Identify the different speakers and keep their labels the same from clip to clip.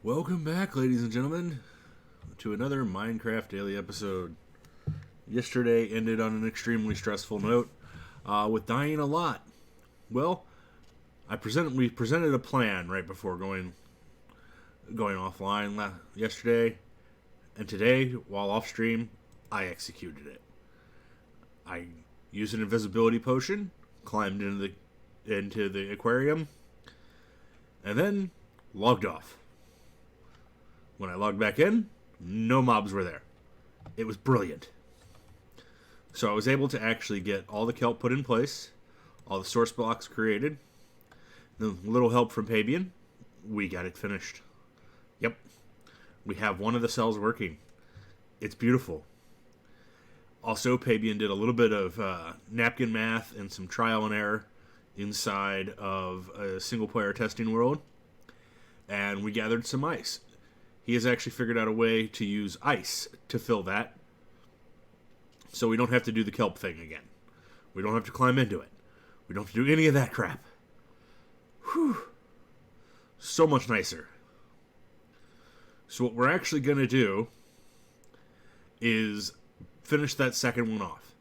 Speaker 1: Welcome back, ladies and gentlemen, to another Minecraft Daily episode. Yesterday ended on an extremely stressful note, with dying a lot. Well, we presented a plan right before going offline yesterday, and today, while off stream, I executed it. I used an invisibility potion, climbed into the aquarium, and then logged off. When I logged back in, no mobs were there. It was brilliant. So I was able to actually get all the kelp put in place, all the source blocks created. The little help from Pabian, we got it finished. Yep. We have one of the cells working. It's beautiful. Also, Pabian did a little bit of napkin math and some trial and error inside of a single-player testing world. And we gathered some ice. He has actually figured out a way to use ice to fill that, so we don't have to do the kelp thing again. We don't have to climb into it. We don't have to do any of that crap. Whew. So much nicer. So what we're actually going to do is finish that second one off.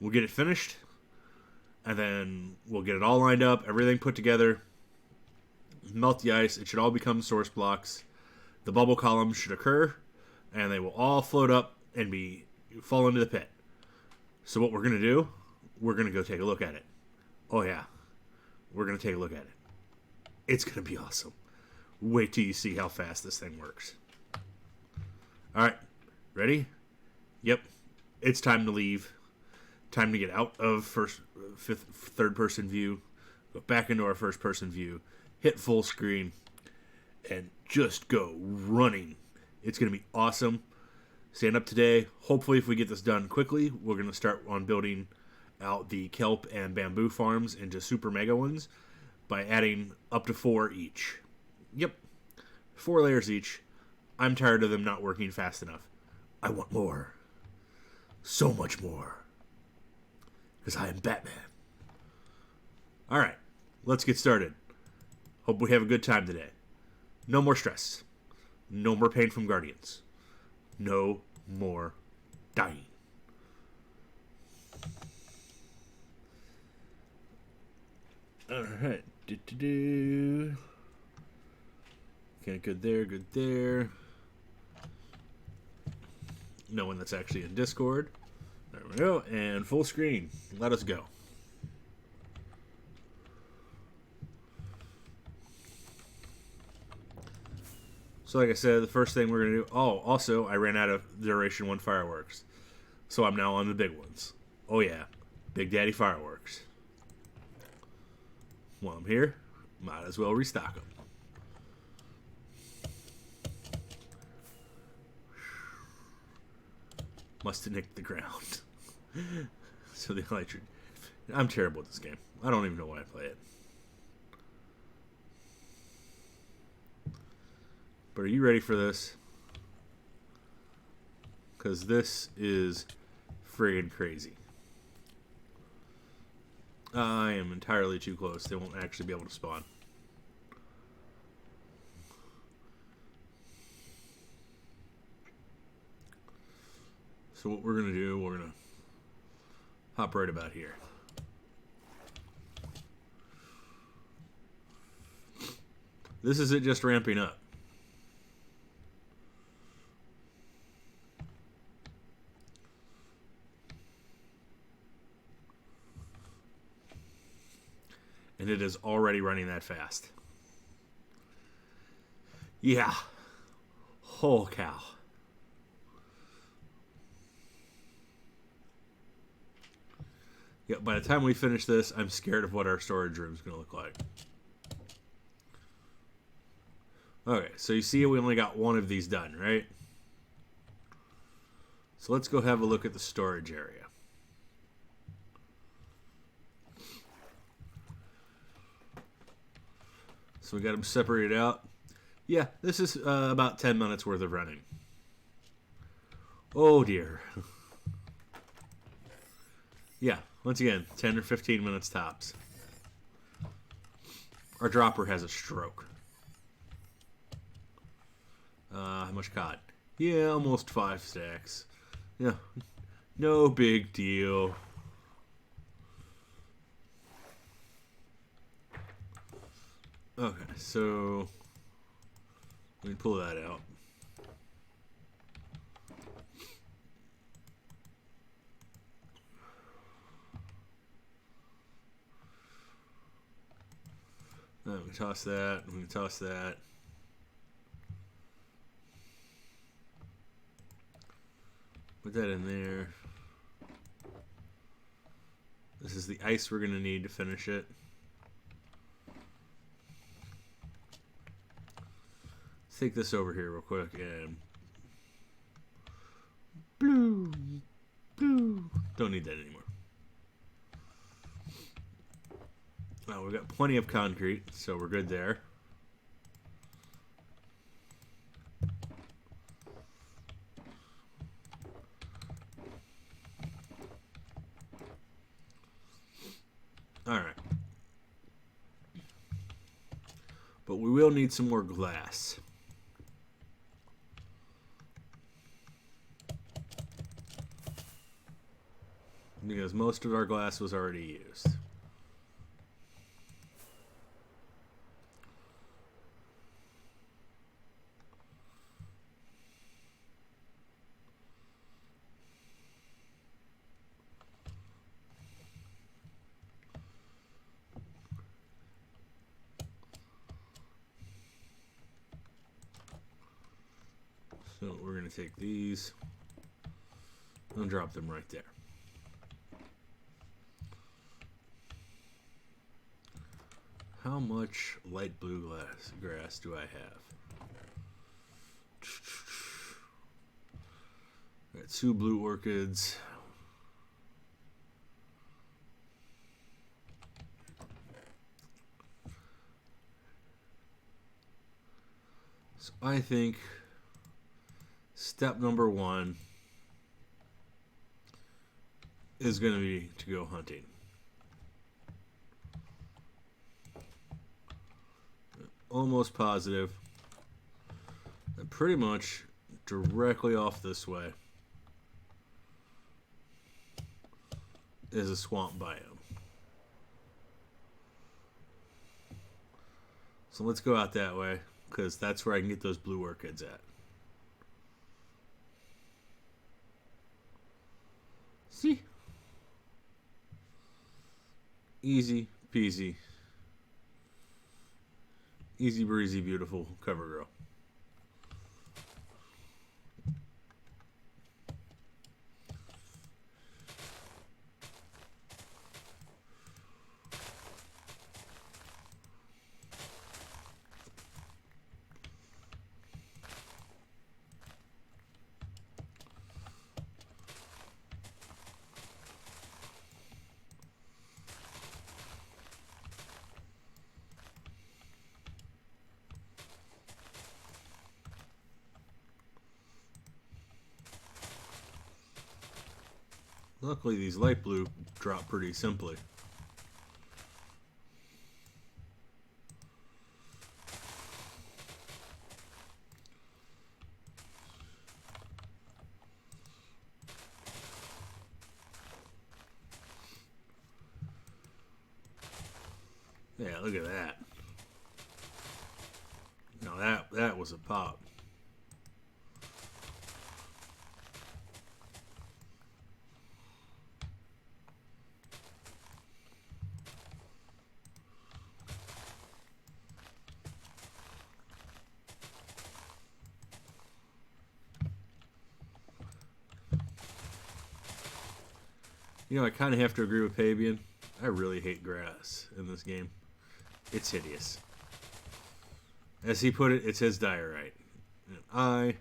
Speaker 1: We'll get it finished, and then we'll get it all lined up, everything put together, melt the ice. It should all become source blocks. The bubble columns should occur, and they will all float up and fall into the pit. So what we're going to do, we're going to go take a look at it. Oh yeah, we're going to take a look at it. It's going to be awesome. Wait till you see how fast this thing works. Alright, ready? Yep, it's time to leave. Time to get out of third-person view, go back into our first-person view, hit full screen, and just go running. It's going to be awesome. Stand up today. Hopefully, if we get this done quickly, we're going to start on building out the kelp and bamboo farms into super mega ones by adding up to 4 each. Yep, 4 layers each. I'm tired of them not working fast enough. I want more. So much more. Because I am Batman. Alright, let's get started. Hope we have a good time today. No more stress. No more pain from Guardians. No more dying. Alright. Okay, good there, good there. No one that's actually in Discord. There we go. And full screen. Let us go. So like I said, the first thing we're going to do... Oh, also, I ran out of Duration 1 fireworks. So I'm now on the big ones. Oh yeah, Big Daddy fireworks. While I'm here, might as well restock them. Must have nicked the ground. So the electric... I'm terrible at this game. I don't even know why I play it. But are you ready for this? Because this is friggin' crazy. I am entirely too close. They won't actually be able to spawn. So what we're going to do, we're going to hop right about here. This is it just ramping up. And it is already running that fast. Yeah. Holy cow. Yeah, by the time we finish this, I'm scared of what our storage room is going to look like. Okay, so you see we only got one of these done, right? So let's go have a look at the storage area. So we got them separated out. Yeah, this is about 10 minutes worth of running. Oh dear. Yeah, once again, 10 or 15 minutes tops. Our dropper has a stroke. How much cod? Yeah, almost 5 stacks. Yeah, no big deal. Okay, so let me pull that out. We can toss that. We can toss that. Put that in there. This is the ice we're going to need to finish it. Let's take this over here real quick and blue. Don't need that anymore. We've got plenty of concrete, so we're good there. Alright. But we will need some more glass. Because most of our glass was already used. So we're going to take these and drop them right there. How much light blue grass do I have? Got 2 blue orchids. So I think step number 1 is going to be to go hunting. Almost positive that pretty much directly off this way is a swamp biome. So let's go out that way because that's where I can get those blue orchids at. See? Easy peasy. Easy breezy, beautiful cover girl. Luckily, these light blue drop pretty simply. Yeah, look at that. Now that was a pop. You know, I kind of have to agree with Pabian. I really hate grass in this game. It's hideous. As he put it, it's his diorite. And I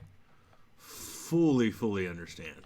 Speaker 1: fully understand.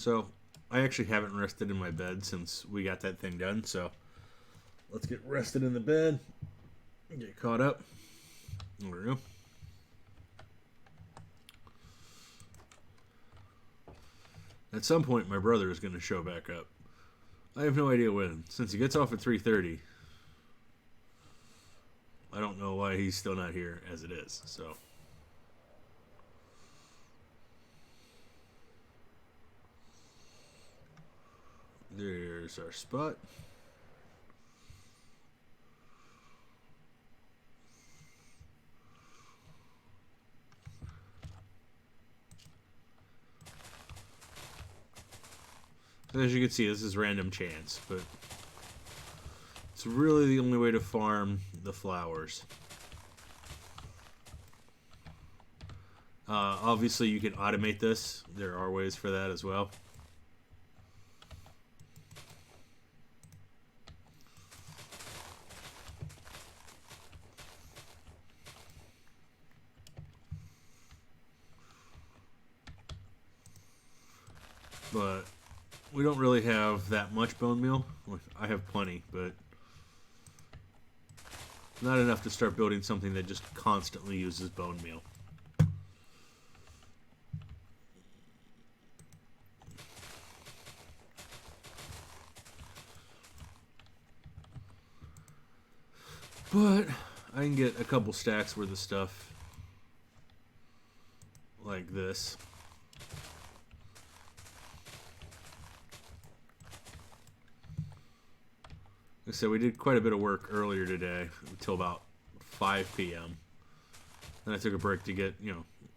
Speaker 1: So I actually haven't rested in my bed since we got that thing done. So let's get rested in the bed. Get caught up. There we go. At some point, my brother is going to show back up. I have no idea when. Since he gets off at 3:30, I don't know why he's still not here as it is. So there's our spot. As you can see, this is random chance, but it's really the only way to farm the flowers. Obviously, you can automate this. There are ways for that as well. But we don't really have that much bone meal. I have plenty, but not enough to start building something that just constantly uses bone meal. But I can get a couple stacks worth of stuff like this. Like I said, we did quite a bit of work earlier today until about 5 p.m. Then I took a break to get,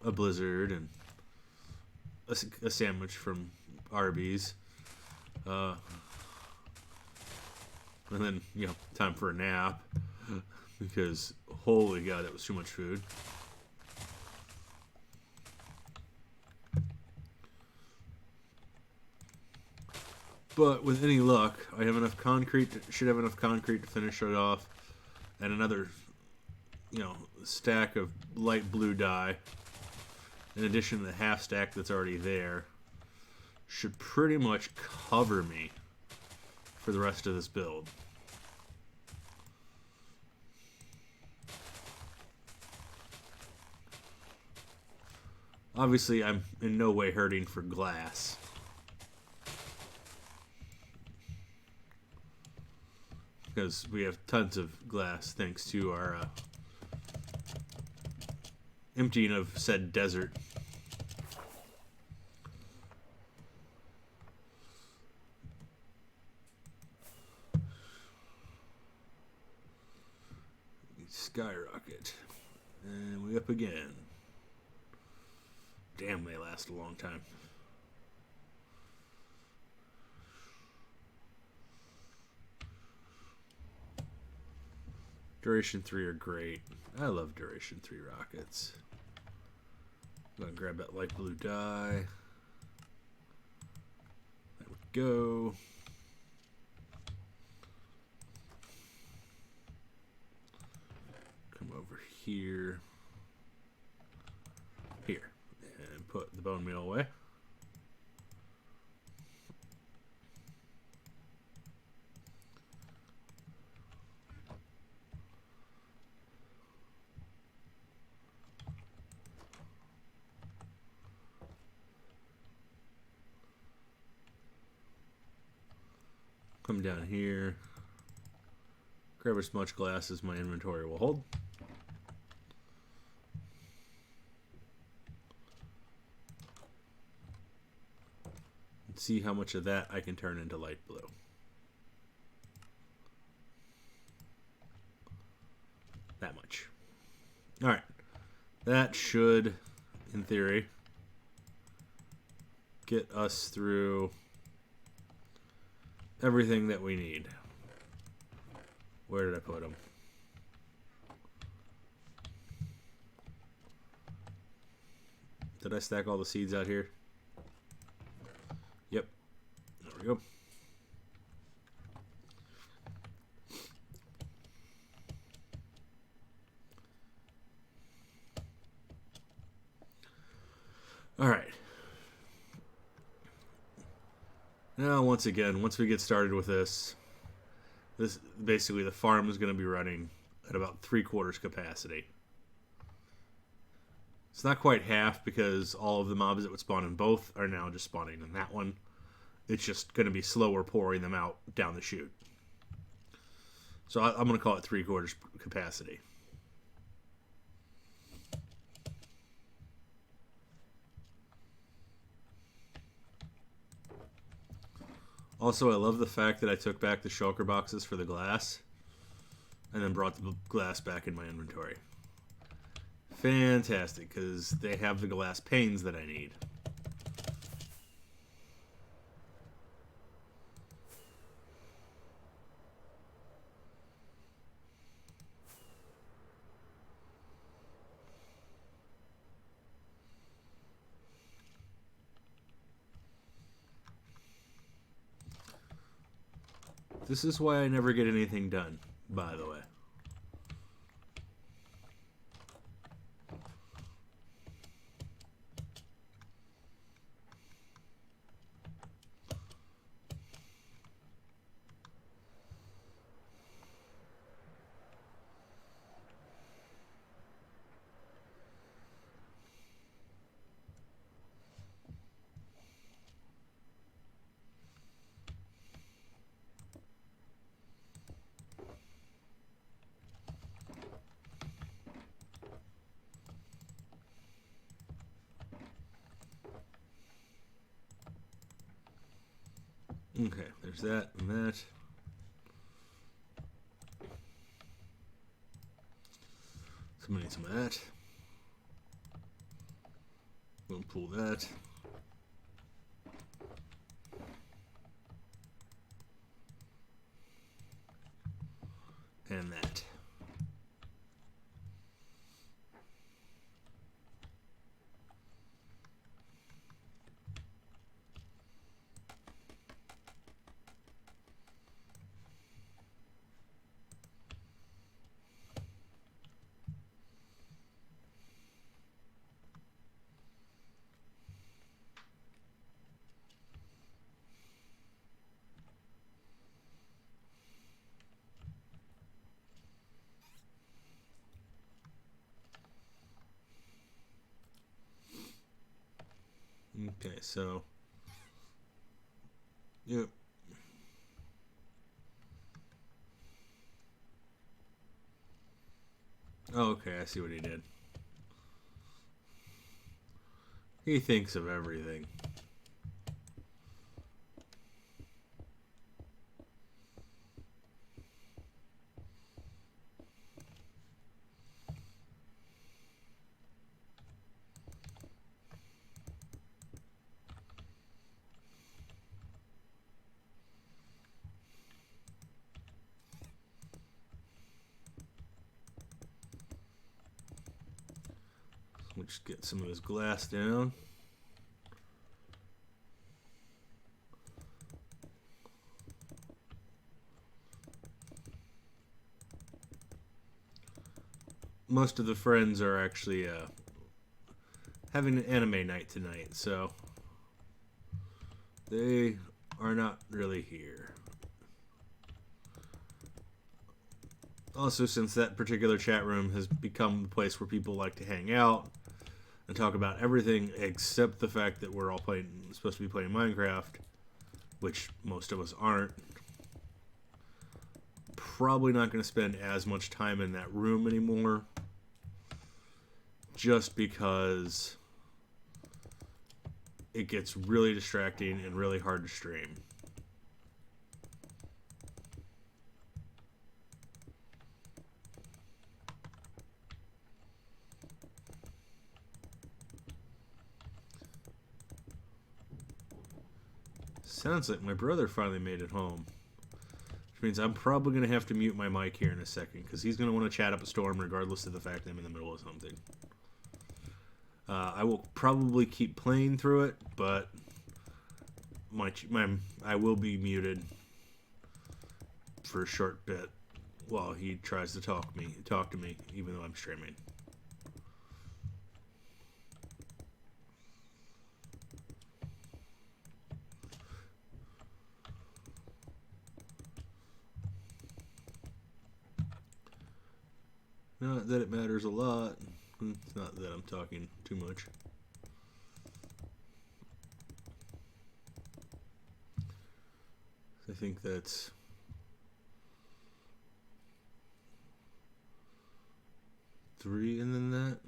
Speaker 1: a blizzard and a sandwich from Arby's. And then, time for a nap. Because, holy God, that was too much food. But with any luck, I have enough concrete, should have enough concrete to finish it off. And another, stack of light blue dye, in addition to the half stack that's already there, should pretty much cover me for the rest of this build. Obviously, I'm in no way hurting for glass. Because we have tons of glass thanks to our emptying of said desert. Skyrocket. And we up again. Damn, they last a long time. Duration 3 are great. I love Duration 3 rockets. I'm gonna grab that light blue dye. There we go. Come over here. Here. And put the bone meal away. Come down here. Grab as much glass as my inventory will hold. And see how much of that I can turn into light blue. That much. Alright. That should, in theory, get us through everything that we need. Where did I put them? Did I stack all the seeds out here? Yep. There we go. All right. Now, once again, once we get started with this basically the farm is going to be running at about 3/4 capacity. It's not quite half because all of the mobs that would spawn in both are now just spawning in that one. It's just going to be slower pouring them out down the chute. So I'm going to call it 3/4 capacity. Also, I love the fact that I took back the shulker boxes for the glass and then brought the glass back in my inventory. Fantastic, because they have the glass panes that I need. This is why I never get anything done, by the way. Okay, there's that and that. Somebody needs some of that. We'll pull that. And that. Okay, so yep. Oh, okay, I see what he did. He thinks of everything. We'll just get some of his glass down. Most of the friends are actually having an anime night tonight, so they are not really here. Also, since that particular chat room has become the place where people like to hang out and talk about everything except the fact that we're all supposed to be playing Minecraft, which most of us aren't. Probably not going to spend as much time in that room anymore, just because it gets really distracting and really hard to stream. Sounds like my brother finally made it home. Which means I'm probably going to have to mute my mic here in a second, because he's going to want to chat up a storm regardless of the fact that I'm in the middle of something. I will probably keep playing through it, but I will be muted for a short bit while he tries to talk to me, even though I'm streaming. Not that it matters a lot. It's not that I'm talking too much. I think that's three, and then that.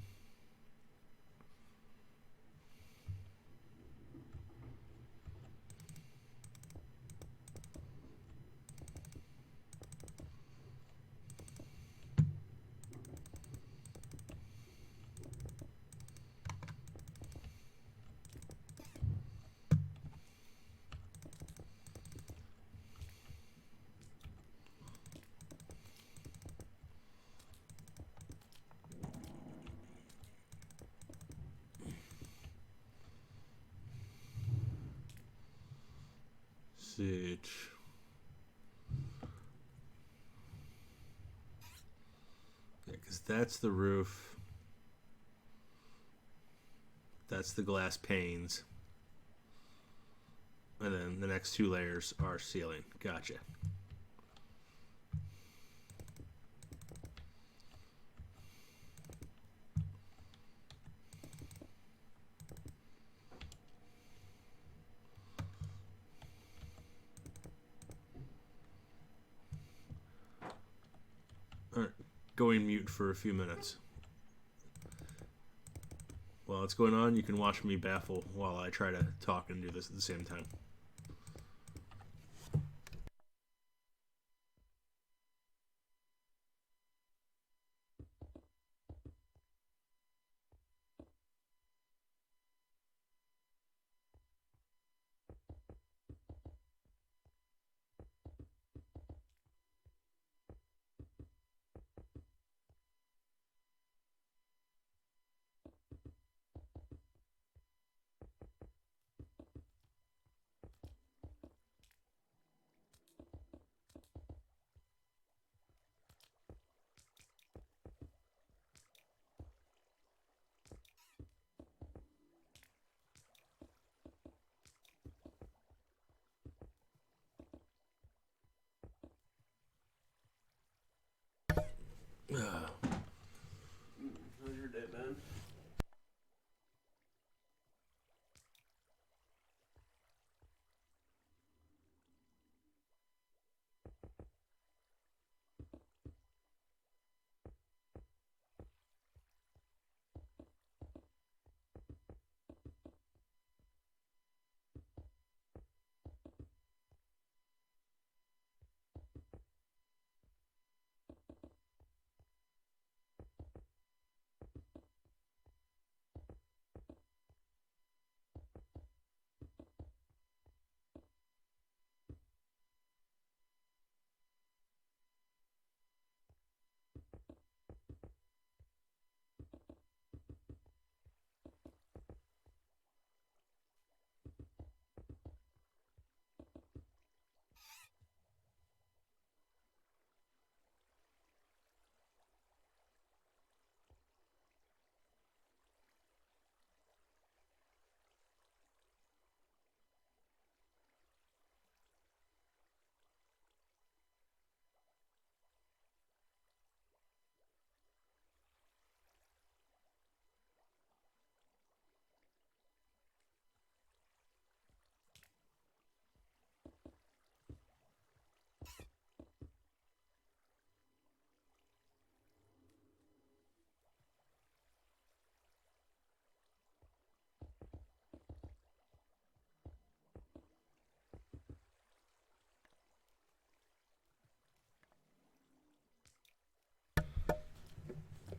Speaker 1: Sage. Yeah, because that's the roof. That's the glass panes. And then the next two layers are ceiling. Gotcha. Alright, going mute for a few minutes. While it's going on, you can watch me baffle while I try to talk and do this at the same time.
Speaker 2: How's your day, man?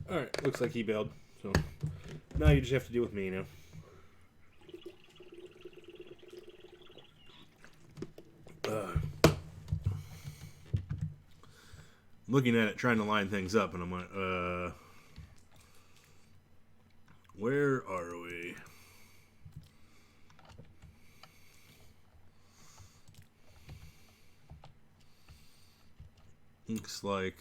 Speaker 1: Alright, looks like he bailed. So now you just have to deal with me now. Looking at it, trying to line things up, and I'm like, where are we? Looks like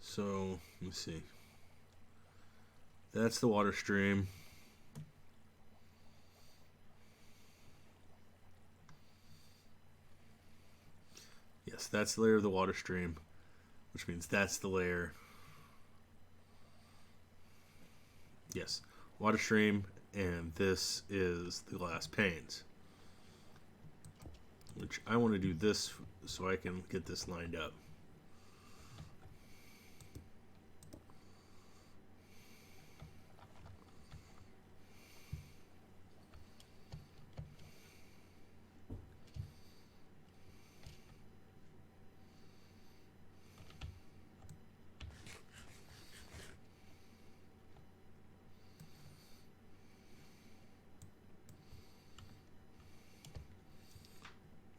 Speaker 1: so. Let me see. That's the water stream. Yes, that's the layer of the water stream, which means that's the layer. Yes, water stream, and this is the glass panes. Which I want to do this so I can get this lined up.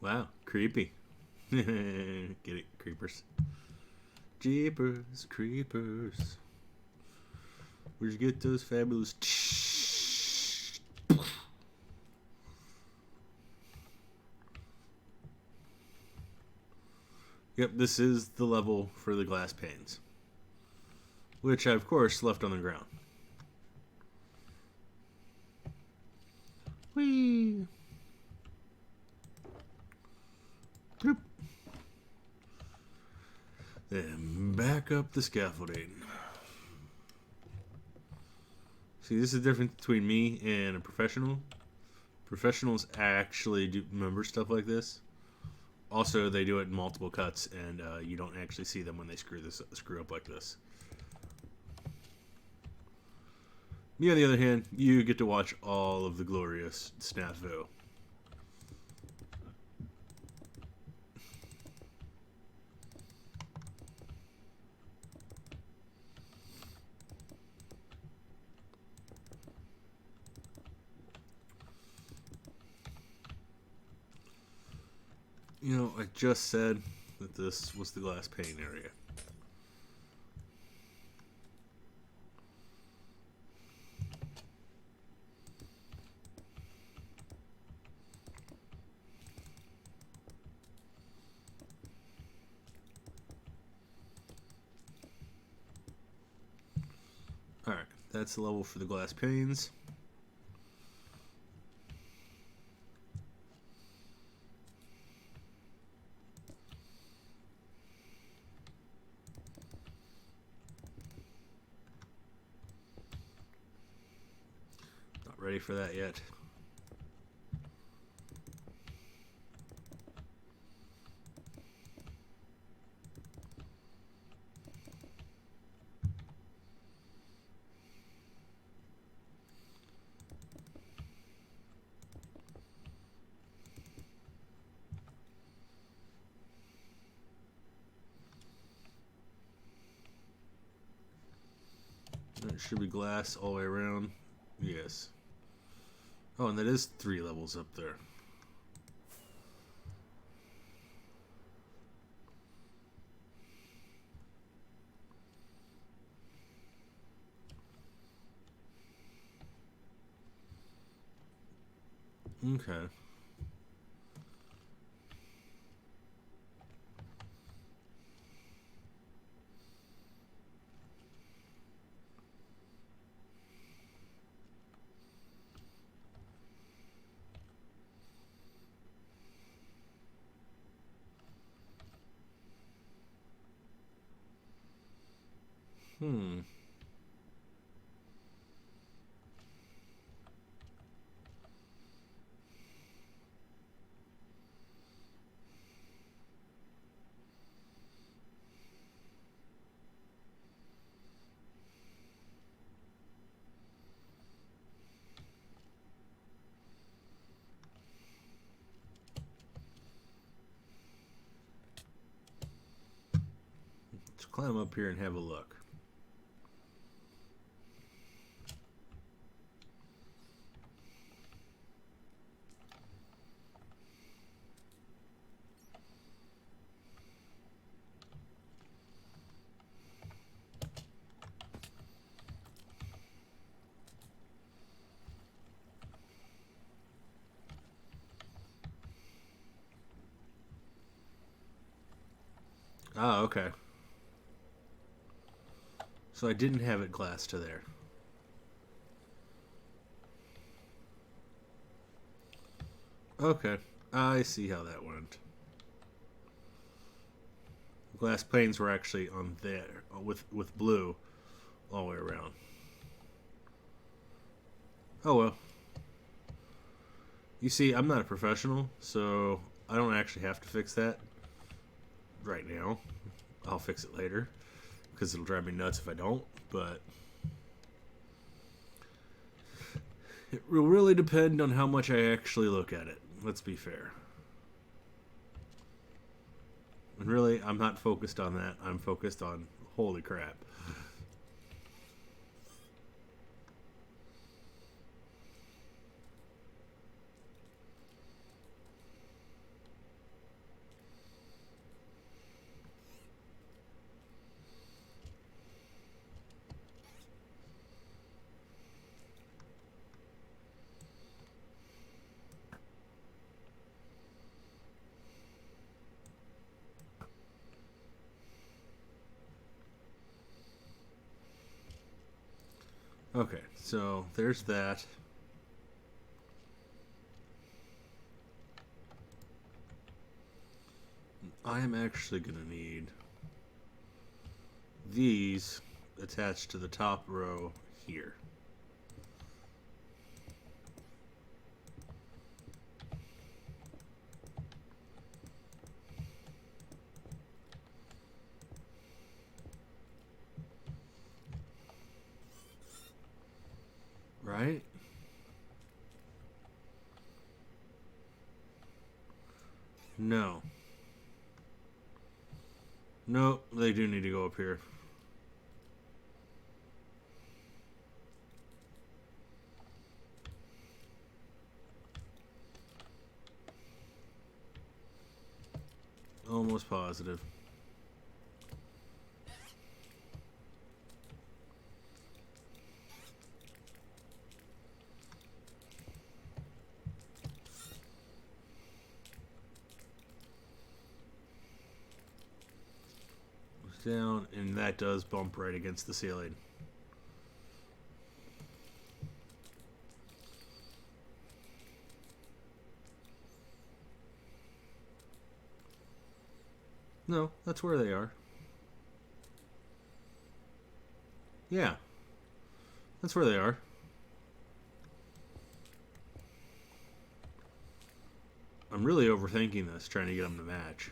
Speaker 1: Wow, creepy. Get it, creepers. Jeepers, creepers. Where'd you get those fabulous? Yep, this is the level for the glass panes, which I, of course, left on the ground. Whee! Bloop. Then back up the scaffolding. See, this is the difference between me and a professional. Professionals actually do remember stuff like this. Also, they do it in multiple cuts, and you don't actually see them when they screw up like this. Me, on the other hand, you get to watch all of the glorious snafu. You know, I just said that this was the glass pane area. Alright, that's the level for the glass panes. Not ready for that yet. It should be glass all the way around. Yes. Oh, and that is 3 levels up there. Okay. Hmm. Let's climb up here and have a look. Ah, okay. So I didn't have it glass to there. Okay. I see how that went. glass planes were actually on there with blue all the way around. Oh well. You see, I'm not a professional, so I don't actually have to fix that right now. I'll fix it later because it'll drive me nuts if I don't, but it will really depend on how much I actually look at it. Let's be fair. And really, I'm not focused on that. I'm focused on holy crap. Okay, so there's that. I am actually going to need these attached to the top row here. Right? No. No, they do need to go up here. Almost positive. Down, and that does bump right against the ceiling. No, that's where they are. Yeah, that's where they are. I'm really overthinking this, trying to get them to match.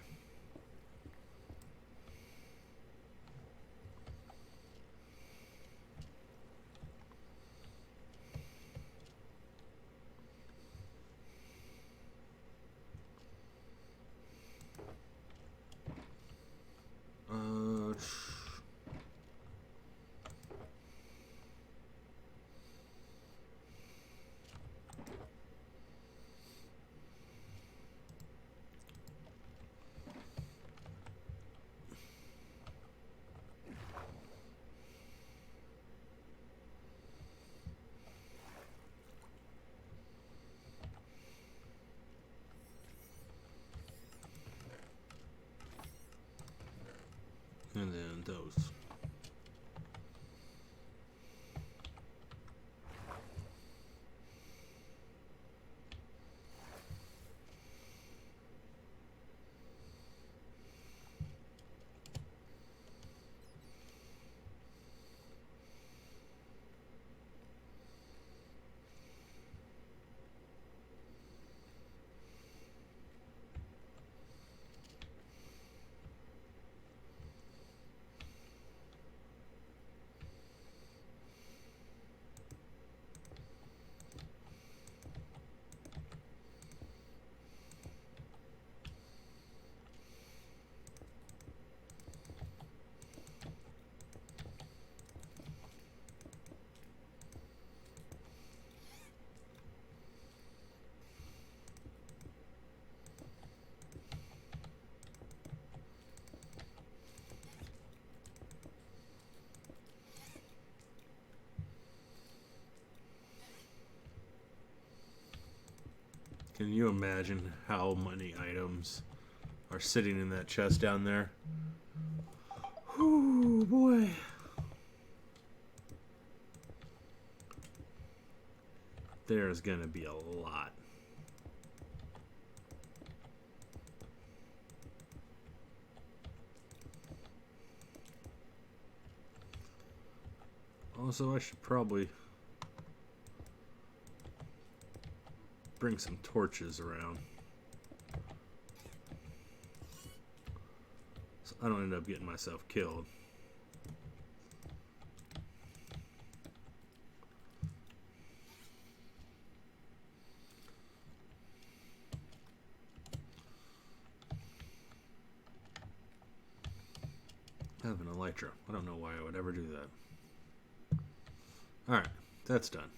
Speaker 1: And then those. Can you imagine how many items are sitting in that chest down there? Whew, boy. There's gonna be a lot. Also, I should probably bring some torches around, so I don't end up getting myself killed. I have an elytra. I don't know why I would ever do that. Alright, that's done.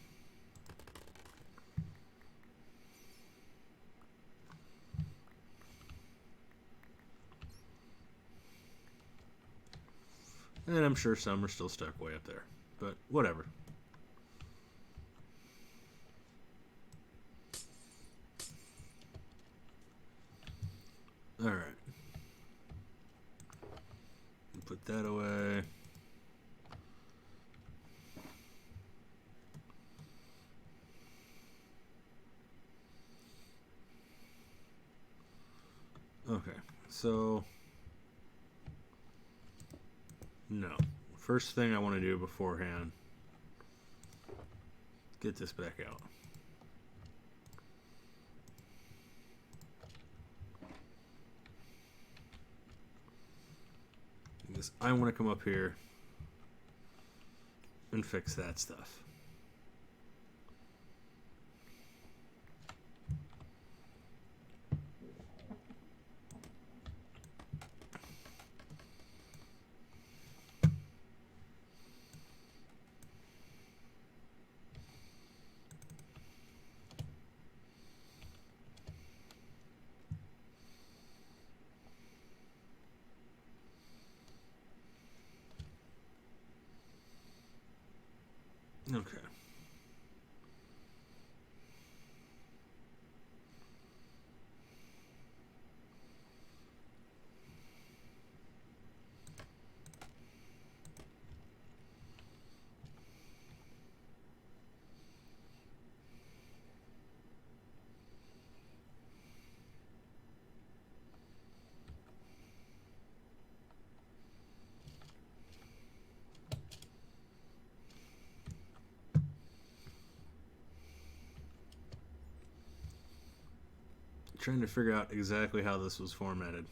Speaker 1: And I'm sure some are still stuck way up there. But whatever. Alright. Put that away. Okay, so no. First thing I want to do beforehand, get this back out. Because I want to come up here and fix that stuff. Okay. Trying to figure out exactly how this was formatted.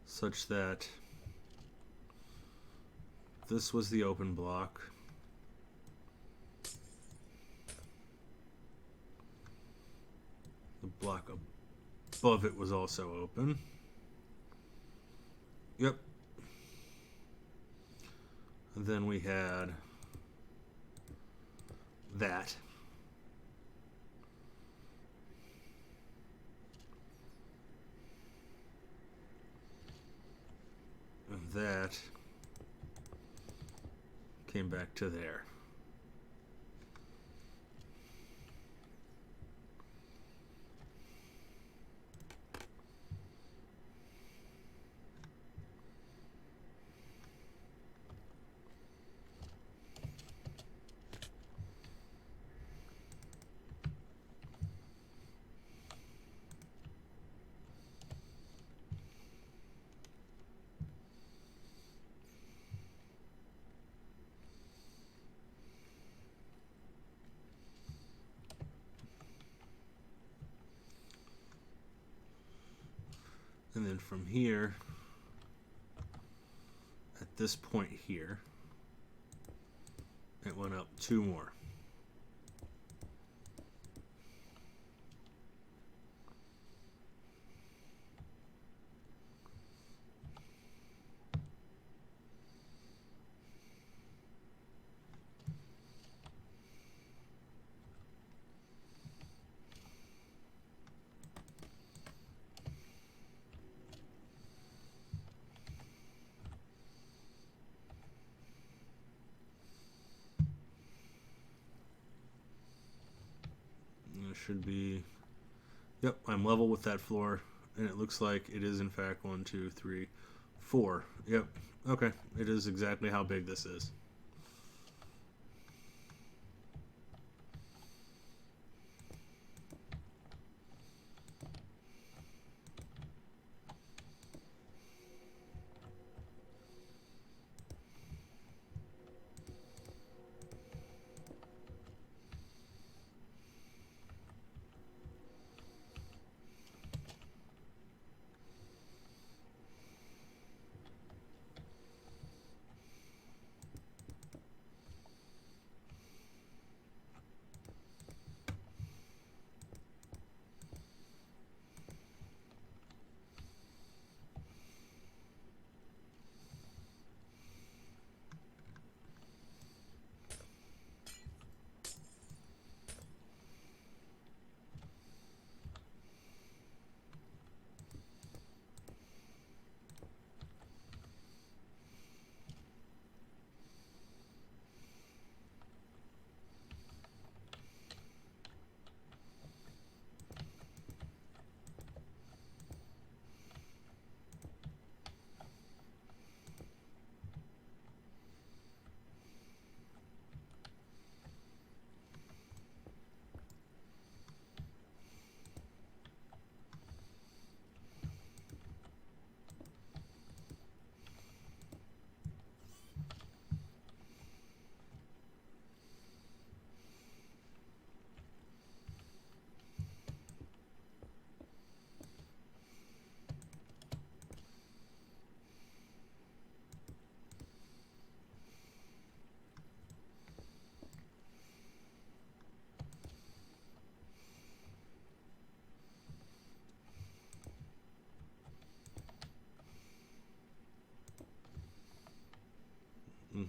Speaker 1: Such that this was the open block. The block above it was also open. Yep. And then we had that. And that came back to there. And then from here, at this point here, it went up 2 more. Should be, yep, I'm level with that floor, and it looks like it is in fact 1, 2, 3, 4. Yep, okay, it is exactly how big this is.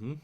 Speaker 1: Mm-hmm.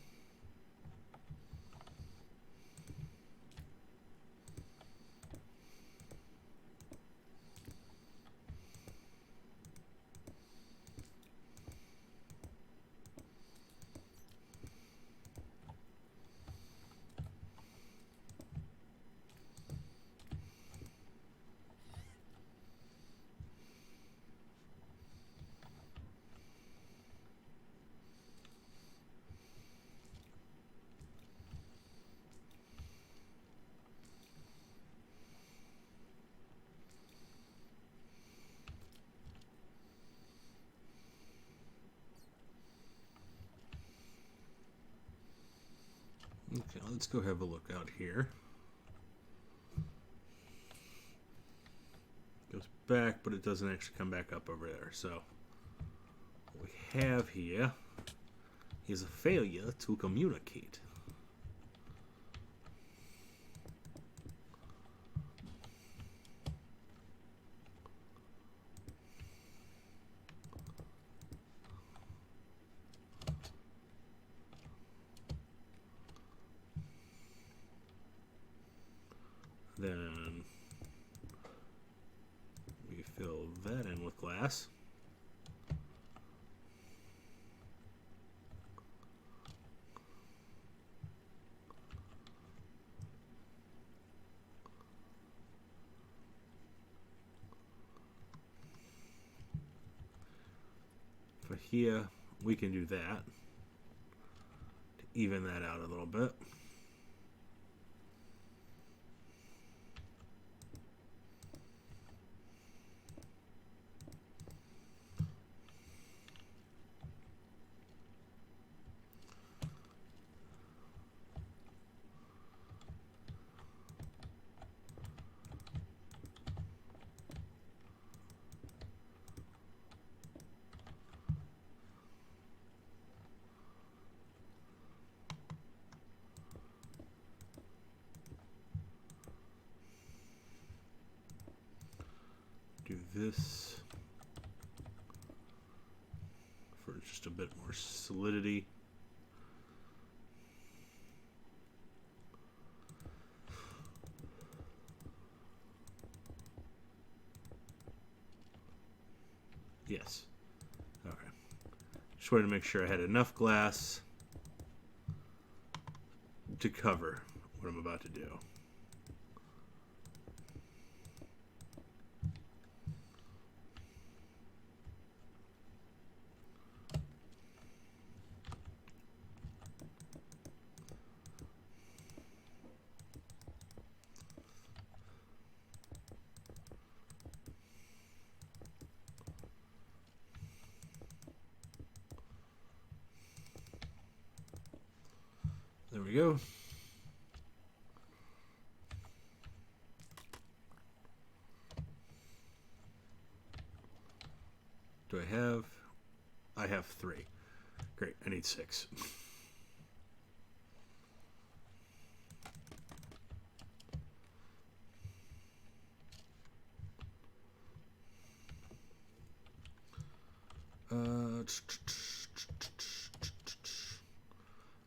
Speaker 1: Okay, let's go have a look out here. Goes back, but it doesn't actually come back up over there. So what we have here is a failure to communicate. Then we fill that in with glass. For here, we can do that to even that out a little bit. Do this for just a bit more solidity. Yes. Okay. Just wanted to make sure I had enough glass to cover what I'm about to do. There we go. Do I have? I have 3. Great, I need 6.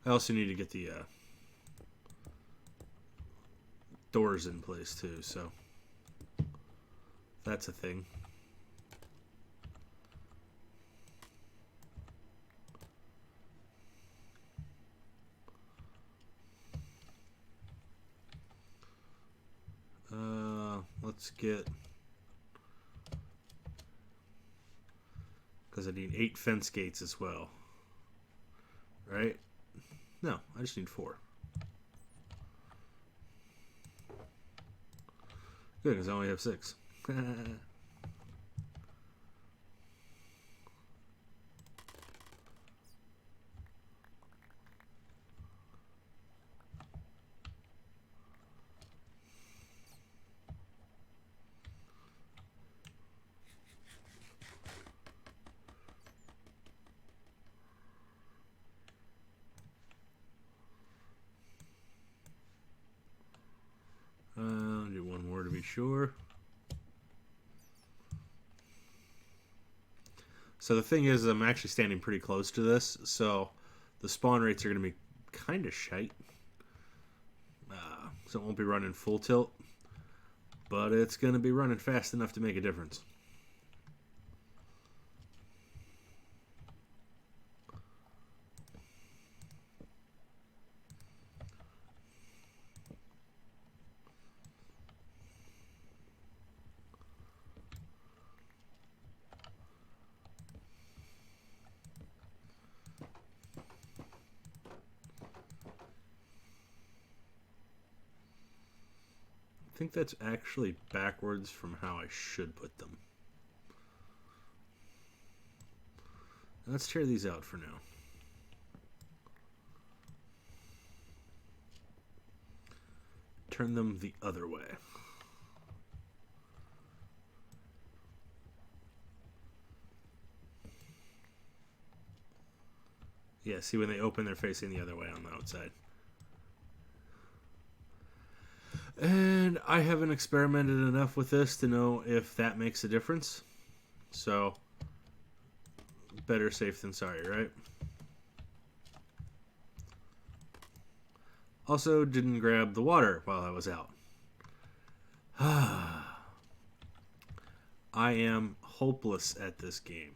Speaker 1: I also need to get the doors in place too, so that's a thing. Let's get, because I need 8 fence gates as well, right? No, I just need 4. Good, because I only have 6. Do one more to be sure. So the thing is, I'm actually standing pretty close to this, so The spawn rates are going to be kind of shite. So it won't be running full tilt. But it's going to be running fast enough to make a difference. I think that's actually backwards from how I should put them. Let's tear these out for now. Turn them the other way. Yeah, see when they open, they're facing the other way on the outside. And I haven't experimented enough with this to know if that makes a difference. So, better safe than sorry, right? Also, didn't grab the water while I was out. I am hopeless at this game.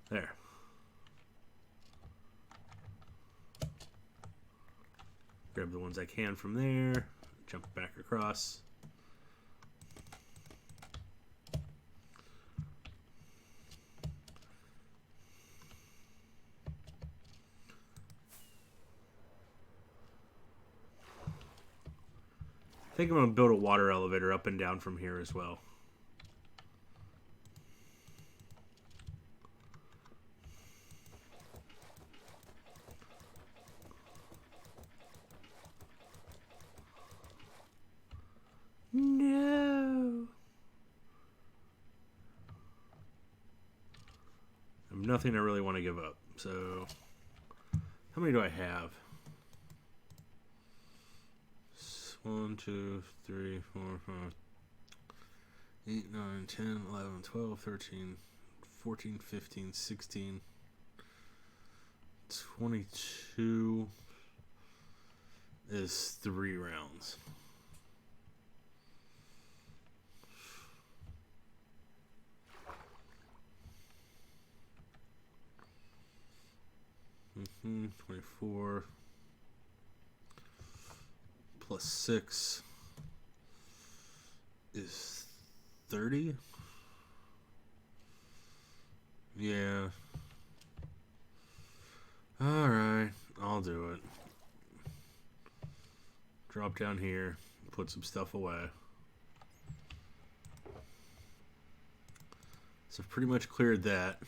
Speaker 1: There. Grab the ones I can from there. Jump back across. I think I'm going to build a water elevator up and down from here as well. No. I'm nothing I really want to give up. So, how many do I have? 1, 2, 3, 4, 5, 8, 9, 10, 11, 12, 13, 14, 15, 16, 22 is 3 rounds. Mm-hmm, 24 plus 6 is 30. Yeah. Alright, I'll do it. Drop down here, put some stuff away. So I've pretty much cleared that.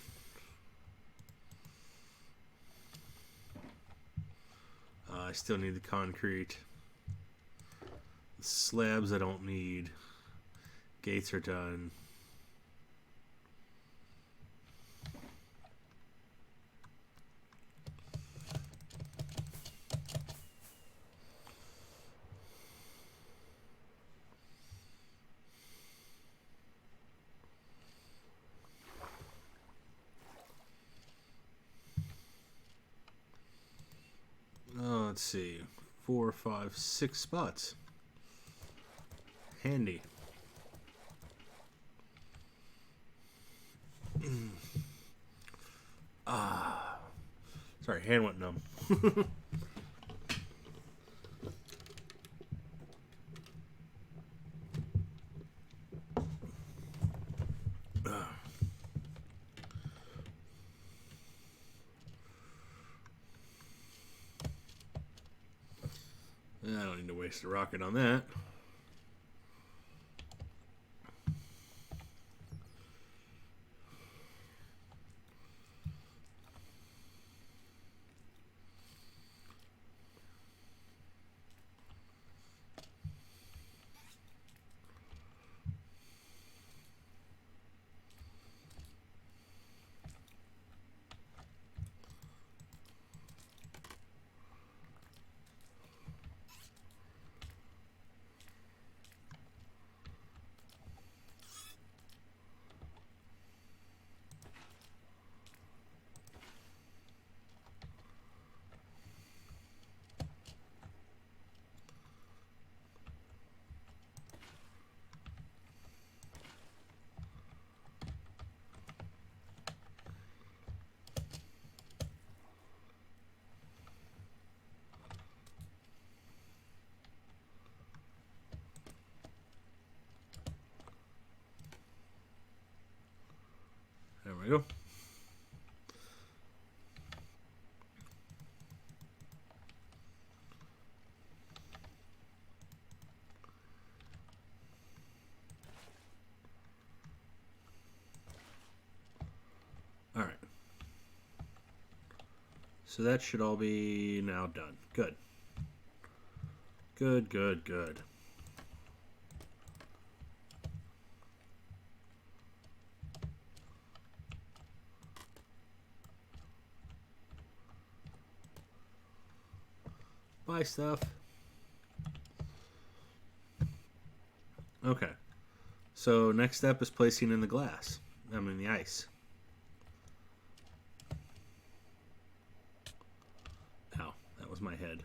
Speaker 1: I still need the concrete. The slabs I don't need. Gates are done. Let's see. 4, 5, 6 spots. Handy. Sorry, hand went numb. I don't need to waste a rocket on that. we go. All right. So that should all be now done. Good. Good, good, good. Buy stuff. Okay. So next step is placing in the glass. I mean the ice. Ow, that was my head.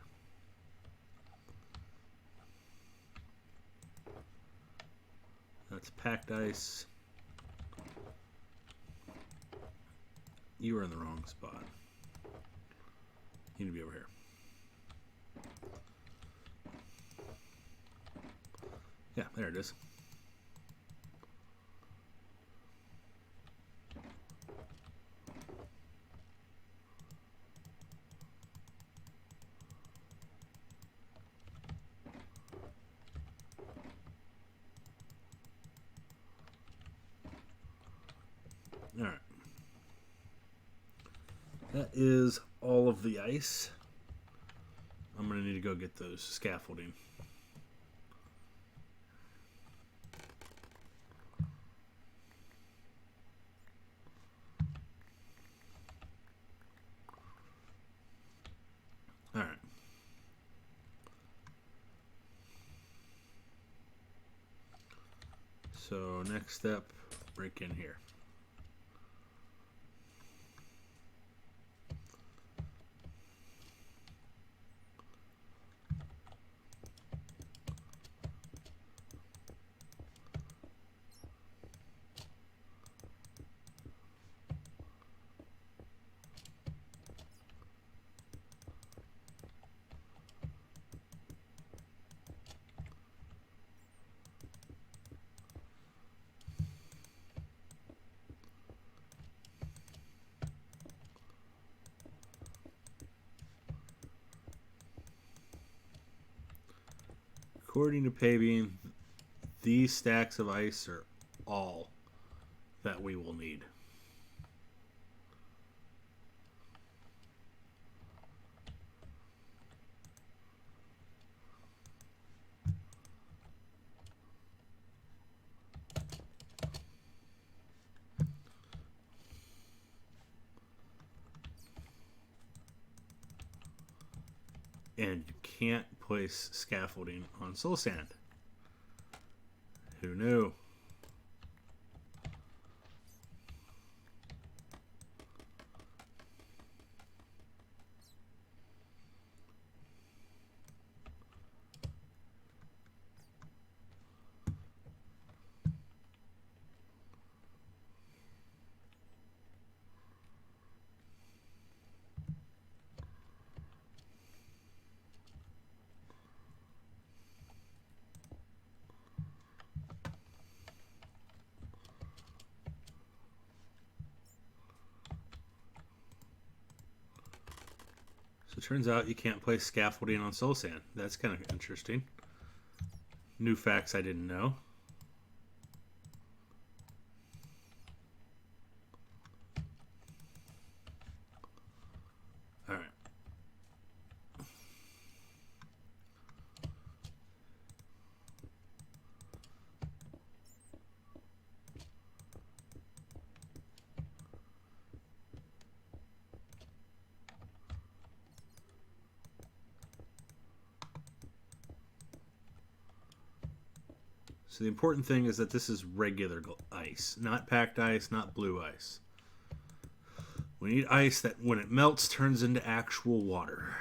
Speaker 1: That's packed ice. You were in the wrong spot. You need to be over here. Yeah, there it is. All right. That is all of the ice. I'm going to need to go get those scaffolding. All right. So next step, break in here. According to Pabian, these stacks of ice are all that we will need. And you can't place scaffolding on soul sand. Who knew? So it turns out you can't place scaffolding on soul sand. That's kind of interesting. New facts I didn't know. All right. So the important thing is that this is regular ice, not packed ice, not blue ice. We need ice that when it melts turns into actual water.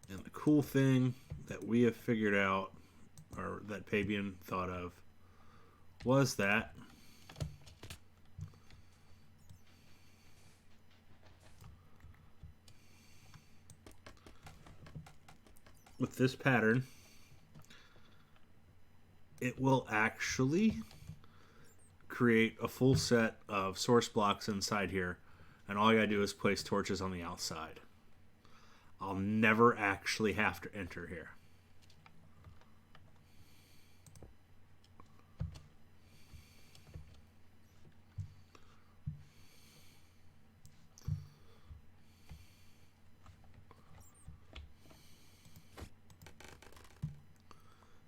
Speaker 1: And the cool thing that we have figured out, or that Pabian thought of, was that with this pattern, it will actually create a full set of source blocks inside here, and all I gotta do is place torches on the outside. I'll never actually have to enter here.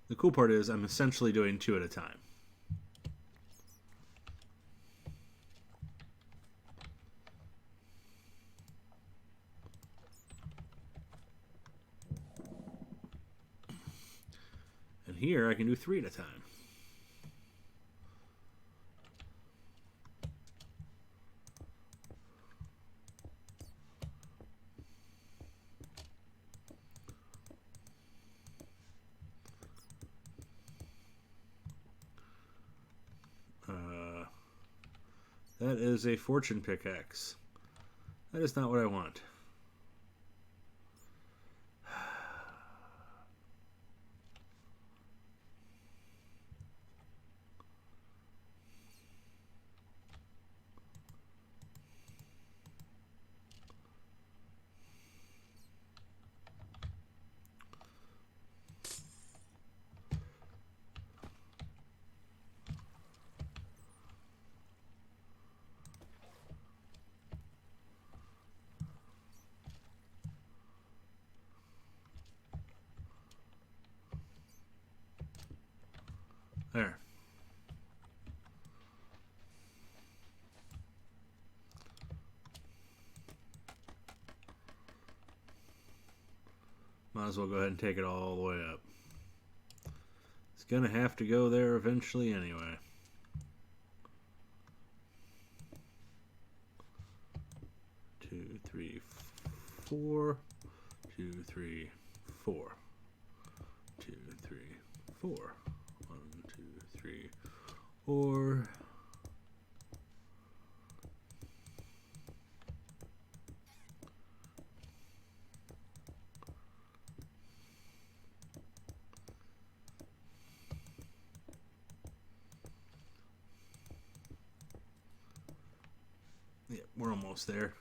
Speaker 1: The cool part is I'm essentially doing 2 at a time. And here I can do 3 at a time. That is a fortune pickaxe. That is not what I want. There. Might as well go ahead and take it all the way up. It's gonna have to go there eventually anyway. Two, three, 4. 2, 3, 4. 2, 3, 4. 1, 2, 3, 4. Yeah, we're almost there.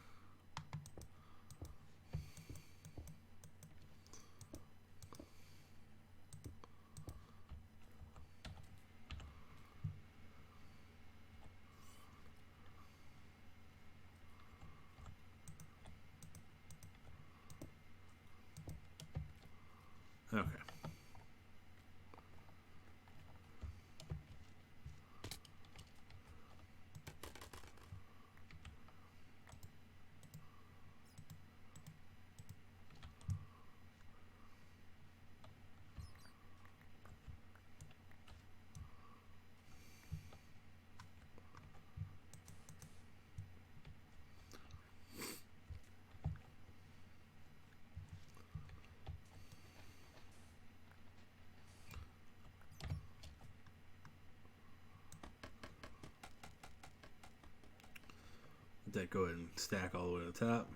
Speaker 1: Okay. Let that go ahead and stack all the way to the top.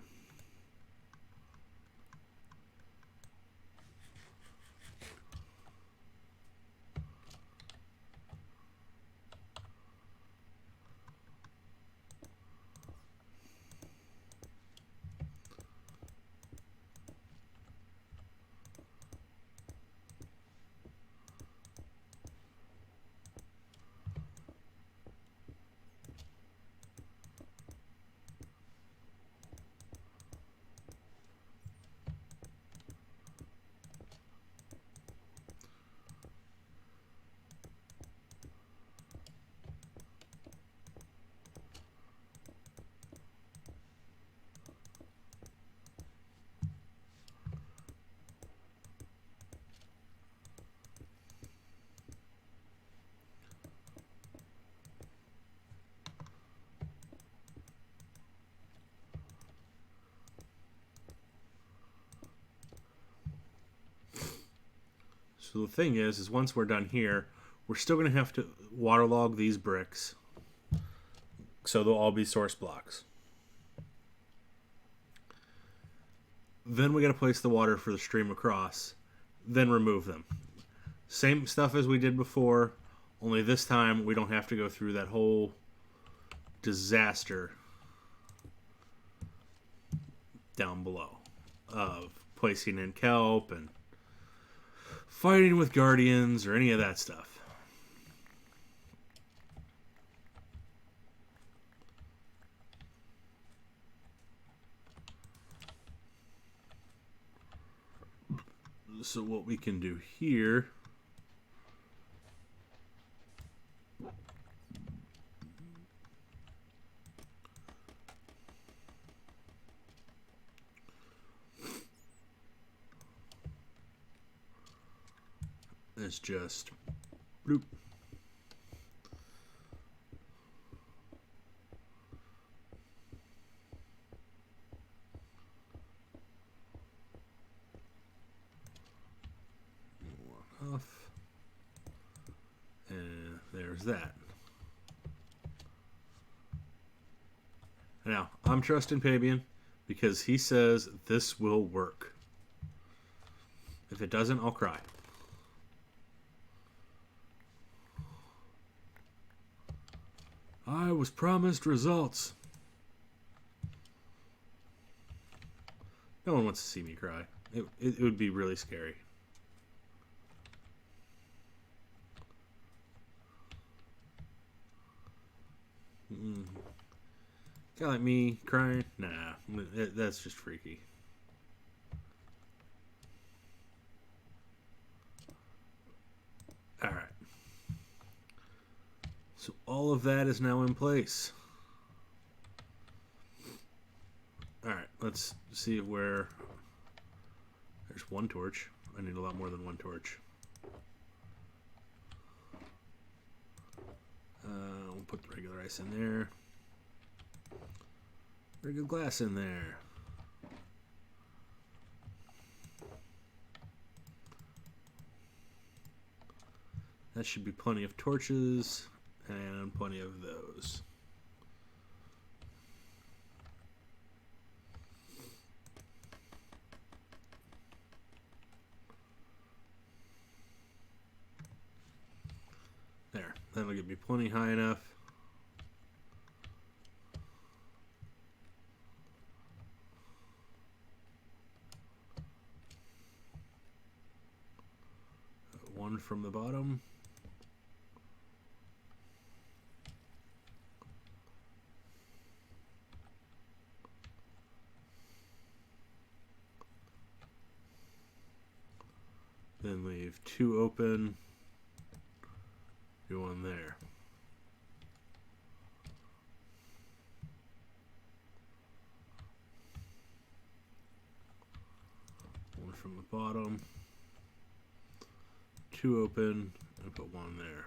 Speaker 1: So the thing is once we're done here, we're still going to have to waterlog these bricks. So they'll all be source blocks. Then we got to place the water for the stream across, then remove them. Same stuff as we did before, only this time we don't have to go through that whole disaster down below of placing in kelp and fighting with guardians or any of that stuff. So what we can do here is just bloop. Off. And there's that. Now, I'm trusting Pabian because he says this will work. If it doesn't, I'll cry. I was promised results. No one wants to see me cry. It would be really scary. Guy like me crying? Nah, that's just freaky. Alright. So all of that is now in place. Alright, let's see where... There's one torch. I need a lot more than one torch. We'll put the regular ice in there. Regular glass in there. That should be plenty of torches and plenty of those. There, that'll get me plenty high enough. One from the bottom. Then leave two open. Do one there. One from the bottom. Two open, and put one there.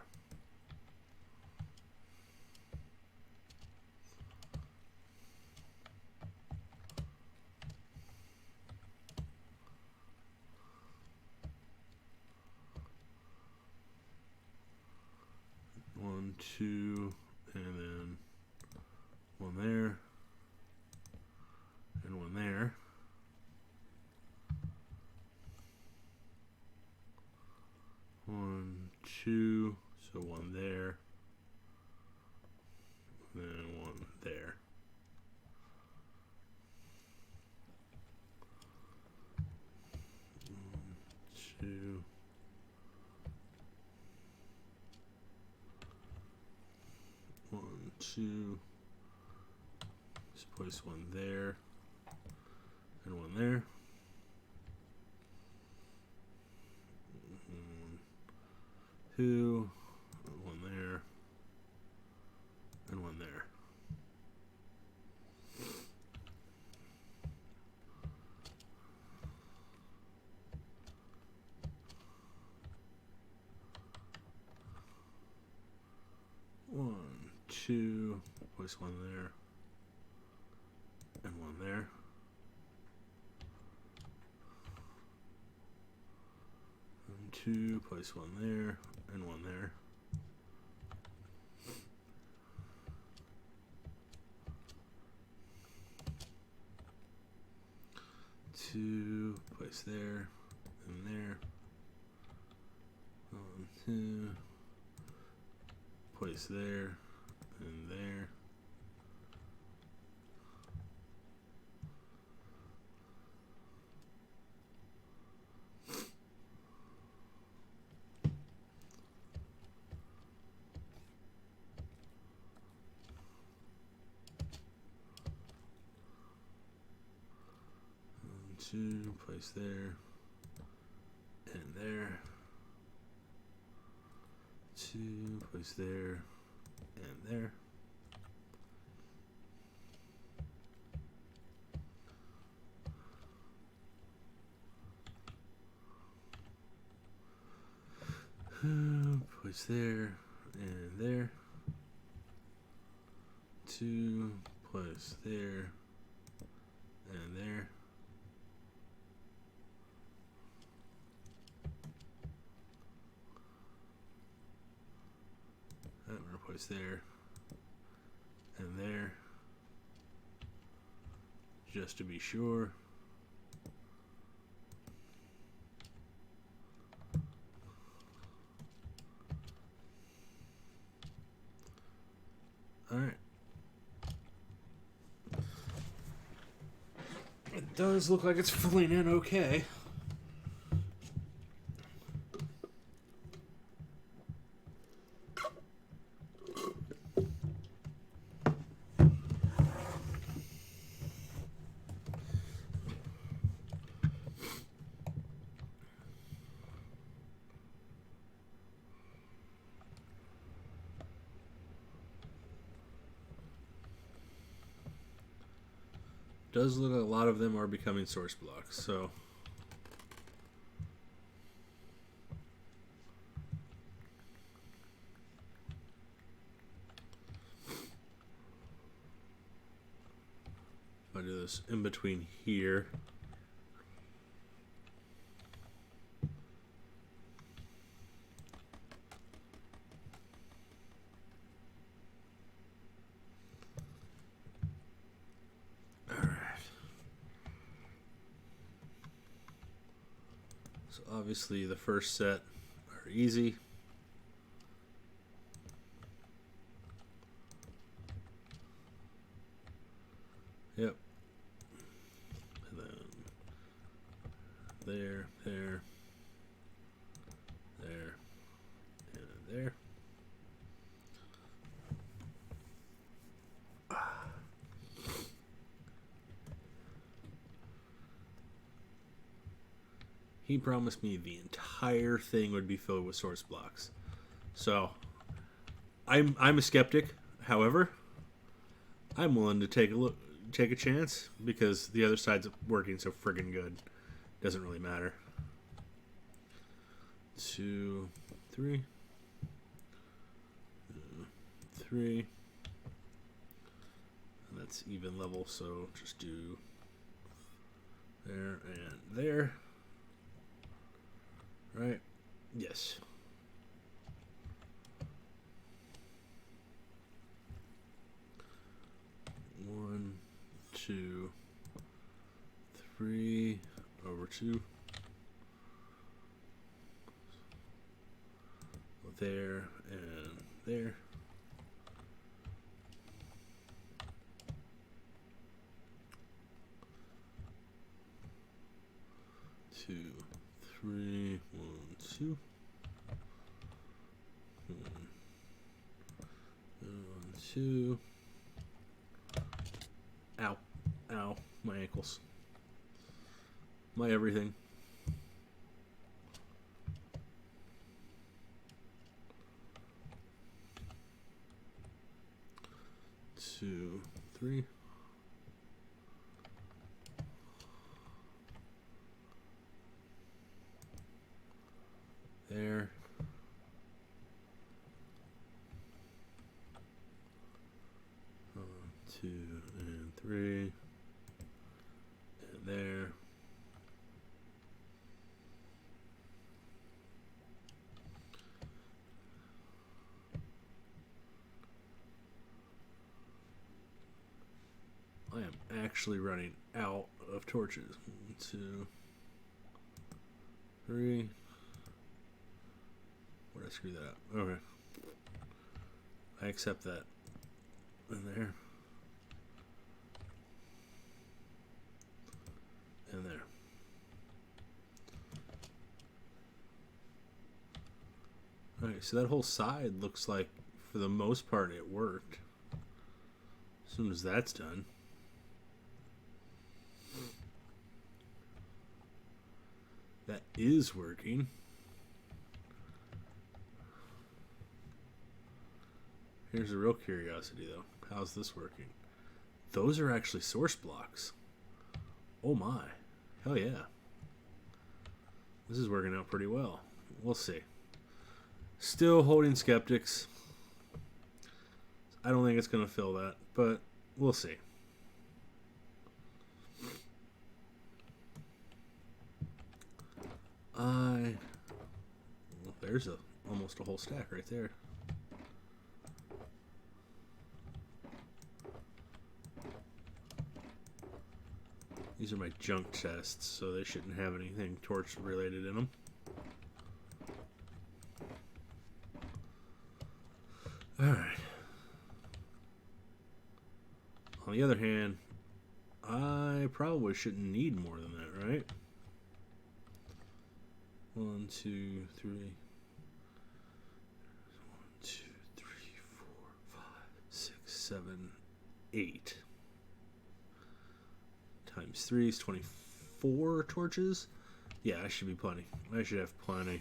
Speaker 1: One, two, and then one there, and one there. One, two, so one there, and then one there. One, two. One, two. Just place one there, and one there. Two, one there, and one there. One, two, place one there, and one there. And two, place one there, and one there. Two, place there, and there. 2, place there and there. Two, place there and there. 2, place there and there. Place there and there. 2, place there and there. I'm gonna place there and there, just to be sure. Alright. It does look like it's filling in okay. Does look like a lot of them are becoming source blocks, so if I do this in between here, obviously the first set are easy. Yep. And then there, there, and there. He promised me the entire thing would be filled with source blocks. So, I'm a skeptic. However, I'm willing to take a chance because the other side's working so friggin' good. Doesn't really matter. 2, 3, 3. And that's even level, so just do there and there. Right? Yes. One, 2, 3 over 2. There and there. 2, 3, 1, 2. 1, 2. Ow. Ow. My ankles. My everything. Two, 3. There. 2 and 3. And there. I am actually running out of torches. 1, 2, 3. Where did I screw that up? Okay. I accept that. In there. And there. Okay, so that whole side looks like, for the most part, it worked. As soon as that's done. That is working. Here's a real curiosity, though. How's this working? Those are actually source blocks. Oh my. Hell yeah. This is working out pretty well. We'll see. Still holding skeptics. I don't think it's going to fill that, but we'll see. Well, there's almost a whole stack right there. These are my junk chests, so they shouldn't have anything torch related in them. Alright. On the other hand, I probably shouldn't need more than that, right? 1, 2, 3. 1, 2, 3, 4, 5, 6, 7, 8. Times 3 is 24 torches. Yeah, I should be plenty. I should have plenty.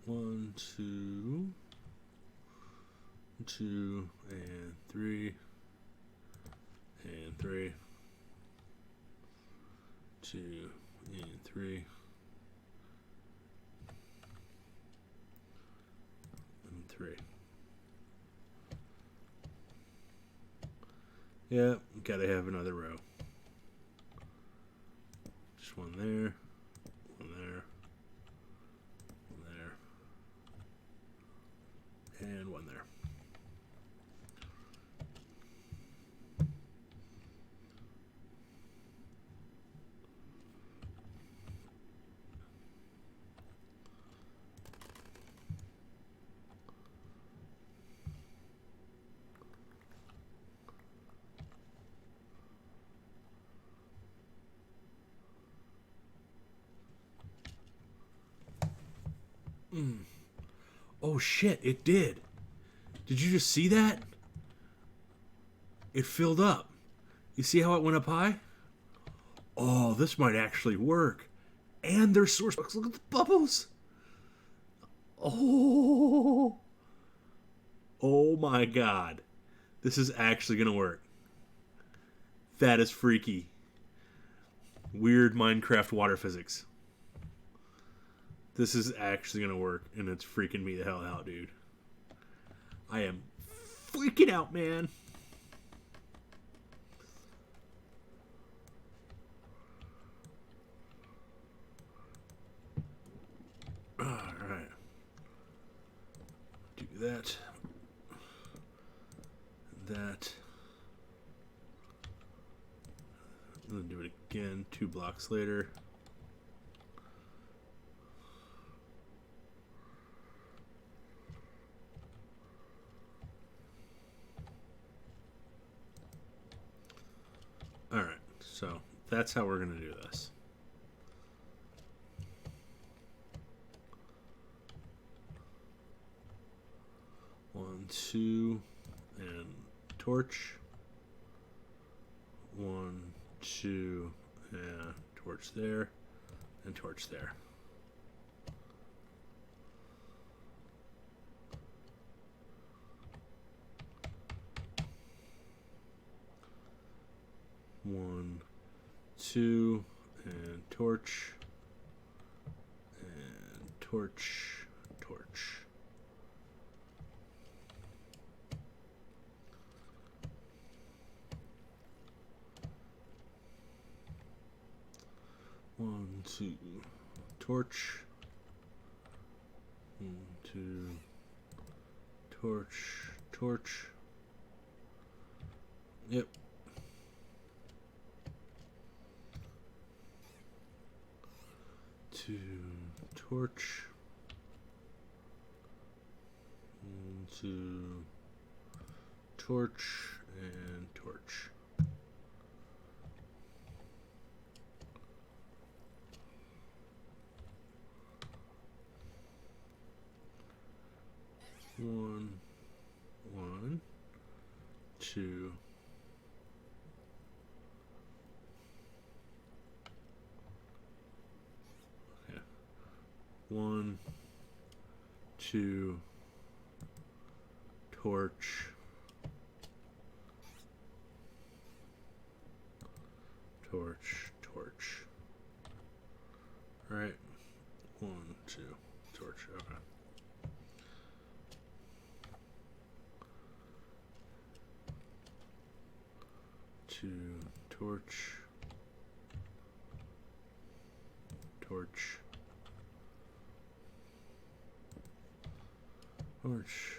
Speaker 1: One, two, and 3, and 3, 2, and 3, and 3. Yeah, gotta have another row. Just one there, one there, one there, and one there. Oh shit, it did. Did you just see that? It filled up. You see how it went up high? Oh, this might actually work. And there's source blocks. Look at the bubbles. Oh. Oh my god. This is actually going to work. That is freaky. Weird Minecraft water physics. This is actually going to work, and it's freaking me the hell out, dude. I am freaking out, man. Alright. Do that. That. And then do it again 2 blocks later. Alright, so that's how we're going to do this. One, 2, and torch. 1, 2, and torch there, and torch there. One, 2, and torch, and torch, torch. One, 2, torch. 1, 2, torch, torch. Yep. To torch. To torch and torch. One, two. Okay. 1, 2. Torch. Torch, torch. All right. 1, 2. Torch. Okay. Torch, torch, torch.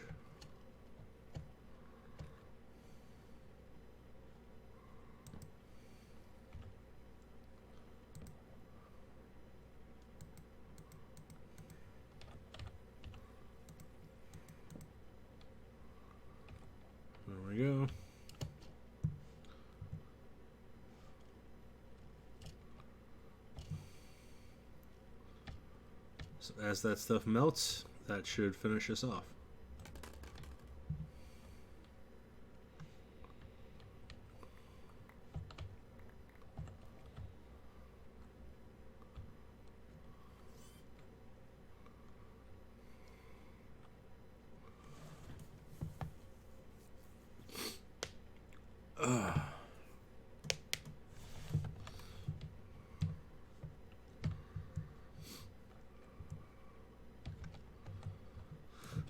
Speaker 1: There we go. So as that stuff melts, that should finish us off.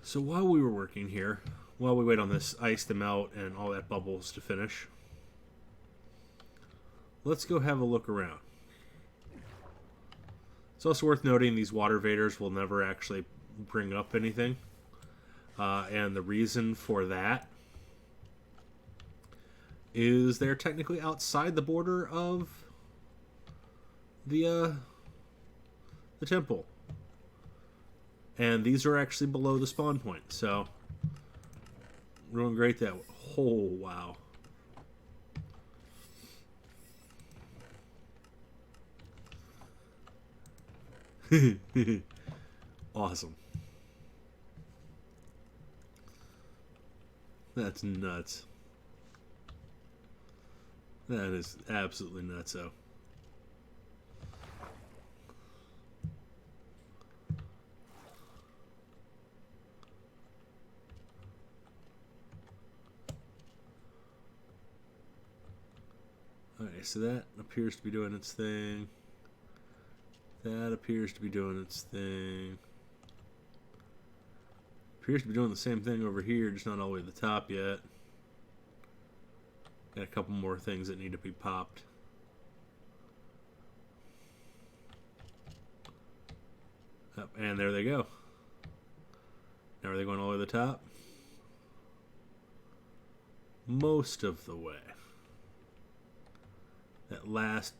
Speaker 1: So while we were working here, while we wait on this ice to melt and all that bubbles to finish, let's go have a look around. It's also worth noting these water vaders will never actually bring up anything. And the reason for that is they're technically outside the border of the temple. And these are actually below the spawn point, so we're doing great that way. Oh, wow. Awesome. That's nuts. That is absolutely nutso. Okay, so that appears to be doing its thing. That appears to be doing its thing. Appears to be doing the same thing over here, just not all the way to the top yet. Got a couple more things that need to be popped. Up, and there they go. Now are they going all the way to the top? Most of the way. That last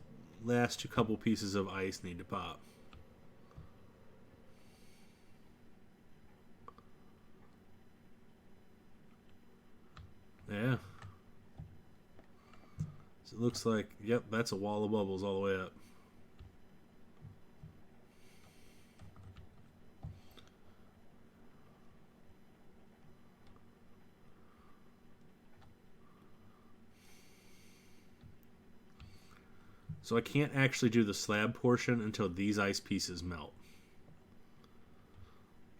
Speaker 1: couple pieces of ice need to pop. Yeah. So it looks like, yep, that's a wall of bubbles all the way up. So I can't actually do the slab portion until these ice pieces melt.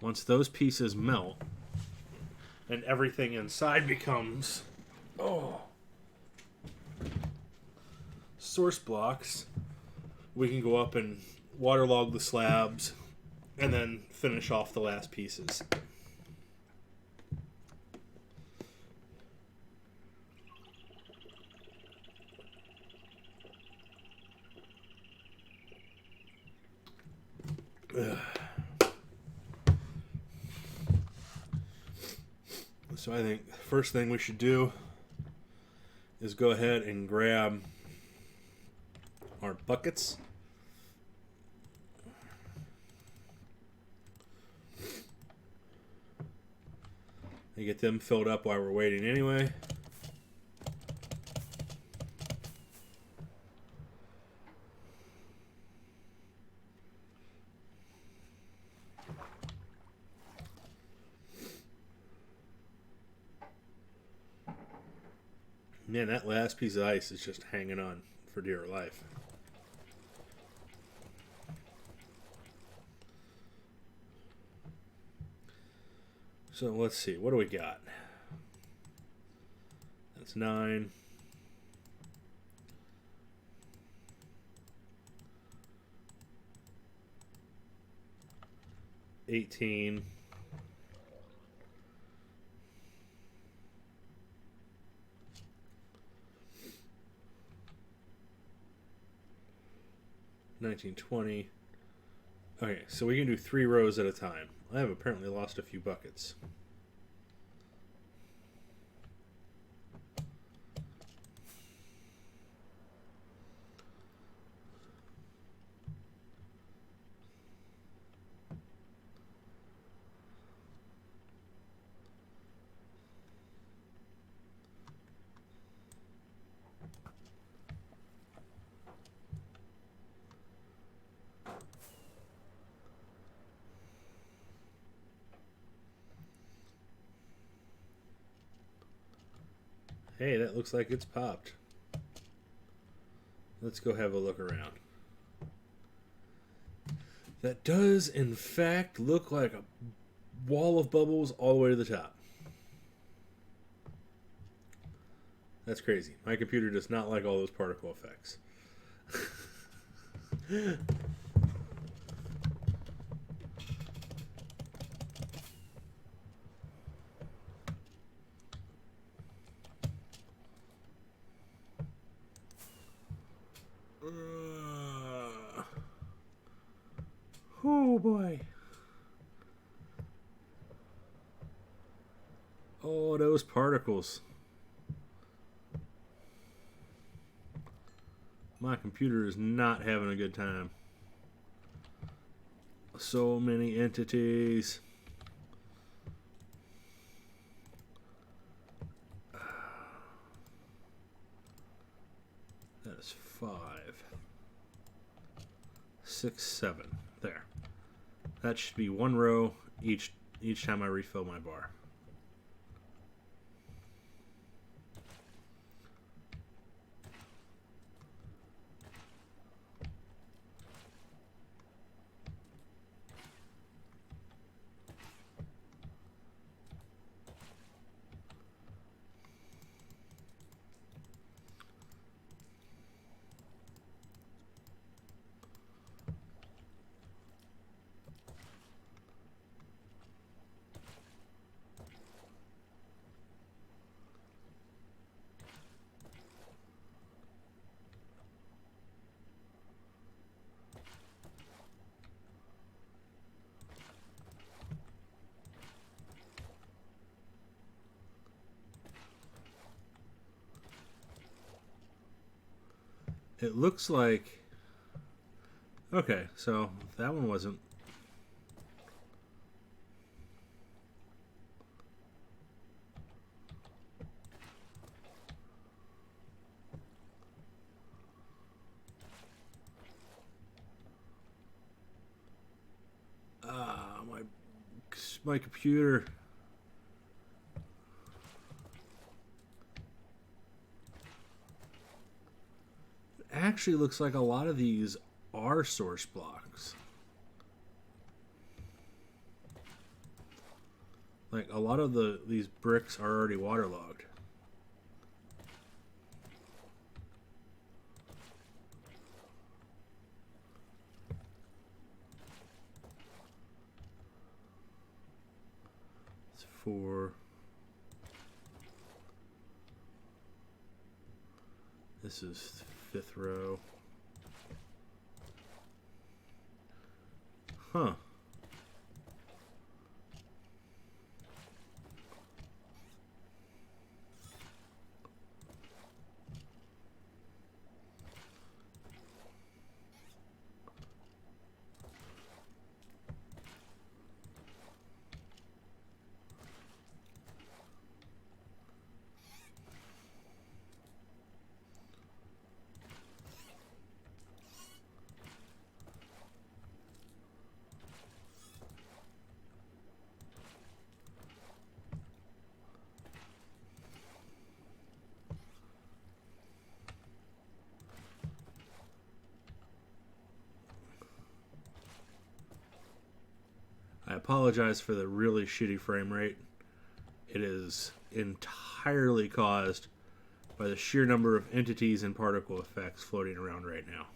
Speaker 1: Once those pieces melt, and everything inside becomes source blocks, we can go up and waterlog the slabs and then finish off the last pieces. So I think the first thing we should do is go ahead and grab our buckets. And get them filled up while we're waiting anyway. Man, that last piece of ice is just hanging on for dear life. So let's see, what do we got? That's 9. $18. $19.20. Okay, so we can do 3 rows at a time. I have apparently lost a few buckets. Hey, that looks like it's popped. Let's go have a look around. That does, in fact, look like a wall of bubbles all the way to the top. That's crazy. My computer does not like all those particle effects. Oh boy. Oh, those particles. My computer is not having a good time. So many entities. That is 5. 6, 7. There. That should be 1 row each time I refill my bar. It looks like... Okay, so that one wasn't... my computer... Actually looks like a lot of these are source blocks. Like a lot of these bricks are already waterlogged. It's 4. This is 5th row. Huh. apologize for the really shitty frame rate. It is entirely caused by the sheer number of entities and particle effects floating around right now.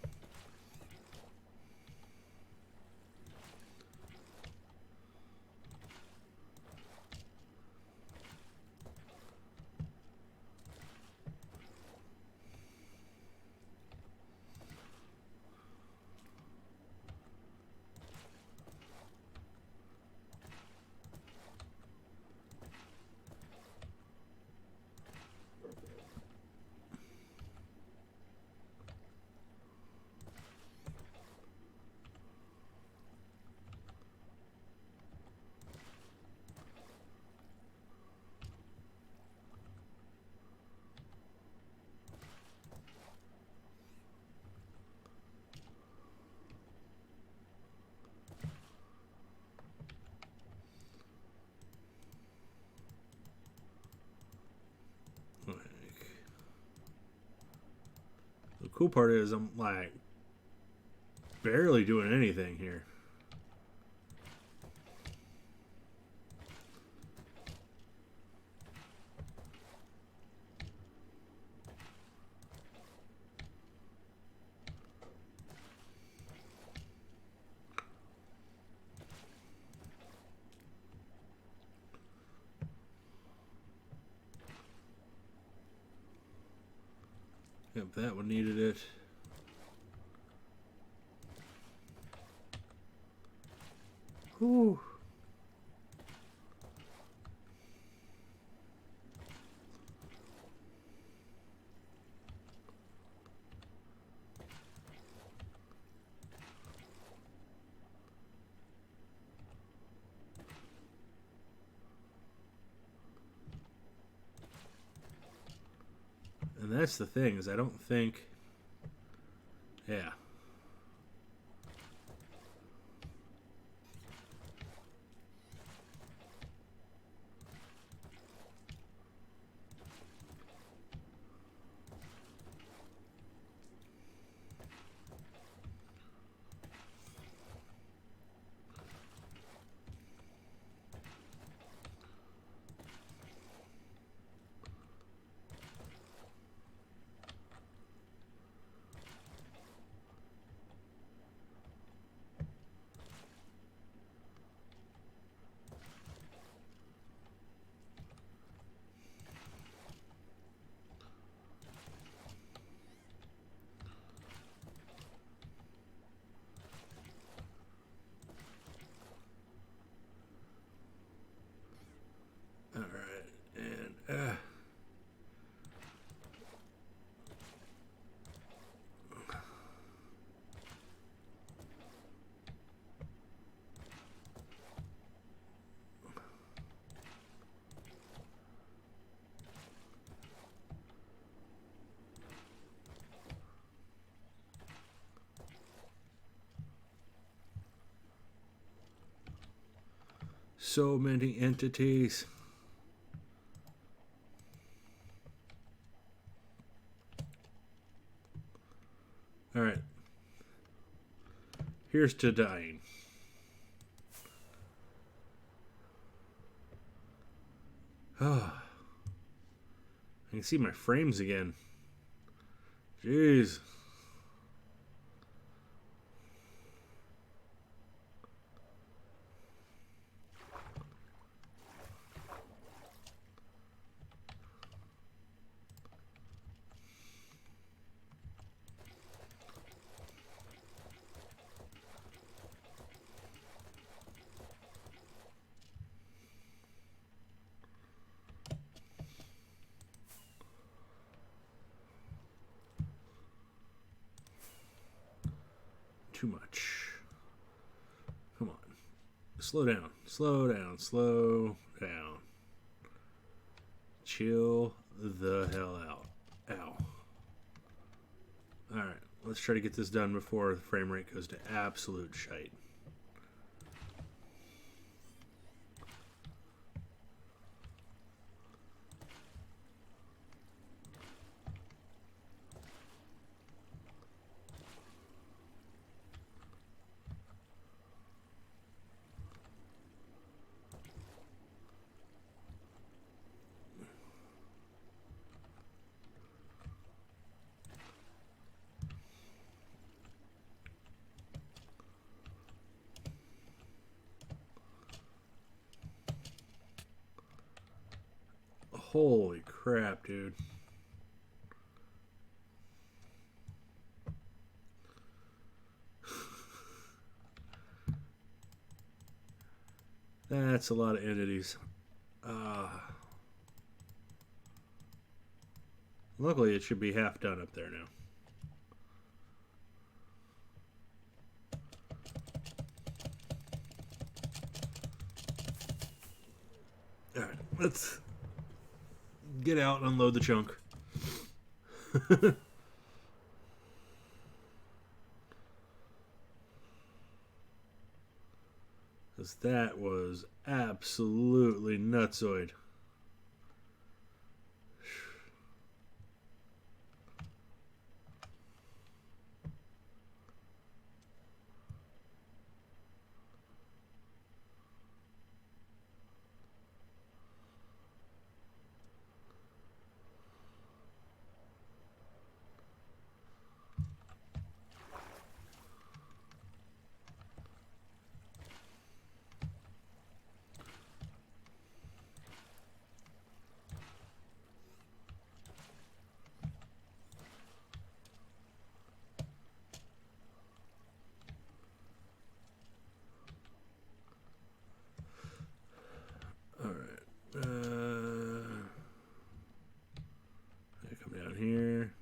Speaker 1: The cool part is I'm like barely doing anything here. Yep, that one needed it. Whew. And that's the thing, is I don't think... Yeah. So many entities. Alright. Here's to dying. Oh. I can see my frames again. Jeez. Too much. Come on. Slow down. Slow down. Slow down. Chill the hell out. Ow. Alright. Let's try to get this done before the frame rate goes to absolute shite. Holy crap, dude. That's a lot of entities. Luckily, it should be half done up there now. Alright, let's get out and unload the chunk. Because that was absolutely nutsoid. Come down here.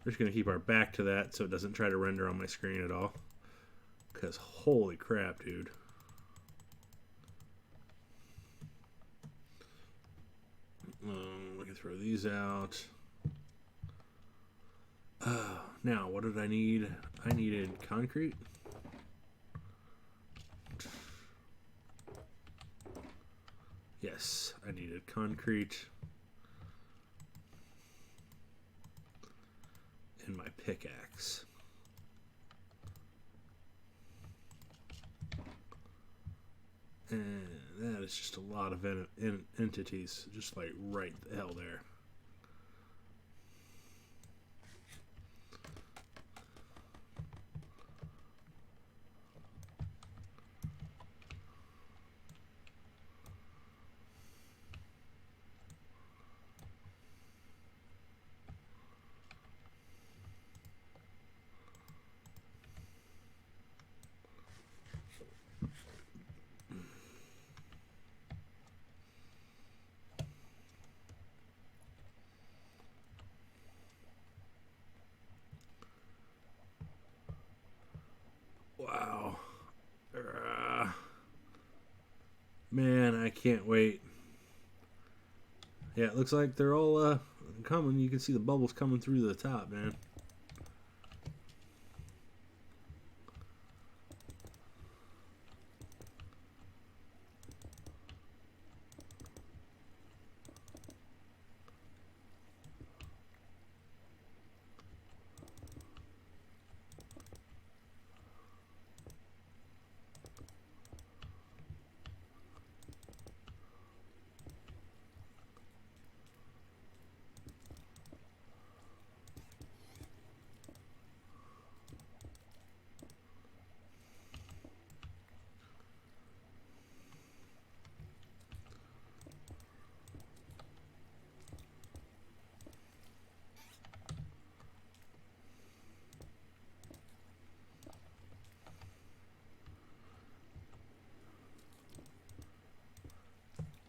Speaker 1: We're just going to keep our back to that so it doesn't try to render on my screen at all. Because holy crap, dude. We can throw these out. Now, what did I need? I needed concrete. Yes, I needed concrete. And my pickaxe. And that is just a lot of entities, just like right the hell there. Wow. Man, I can't wait. Yeah, it looks like they're all coming. You can see the bubbles coming through the top, man.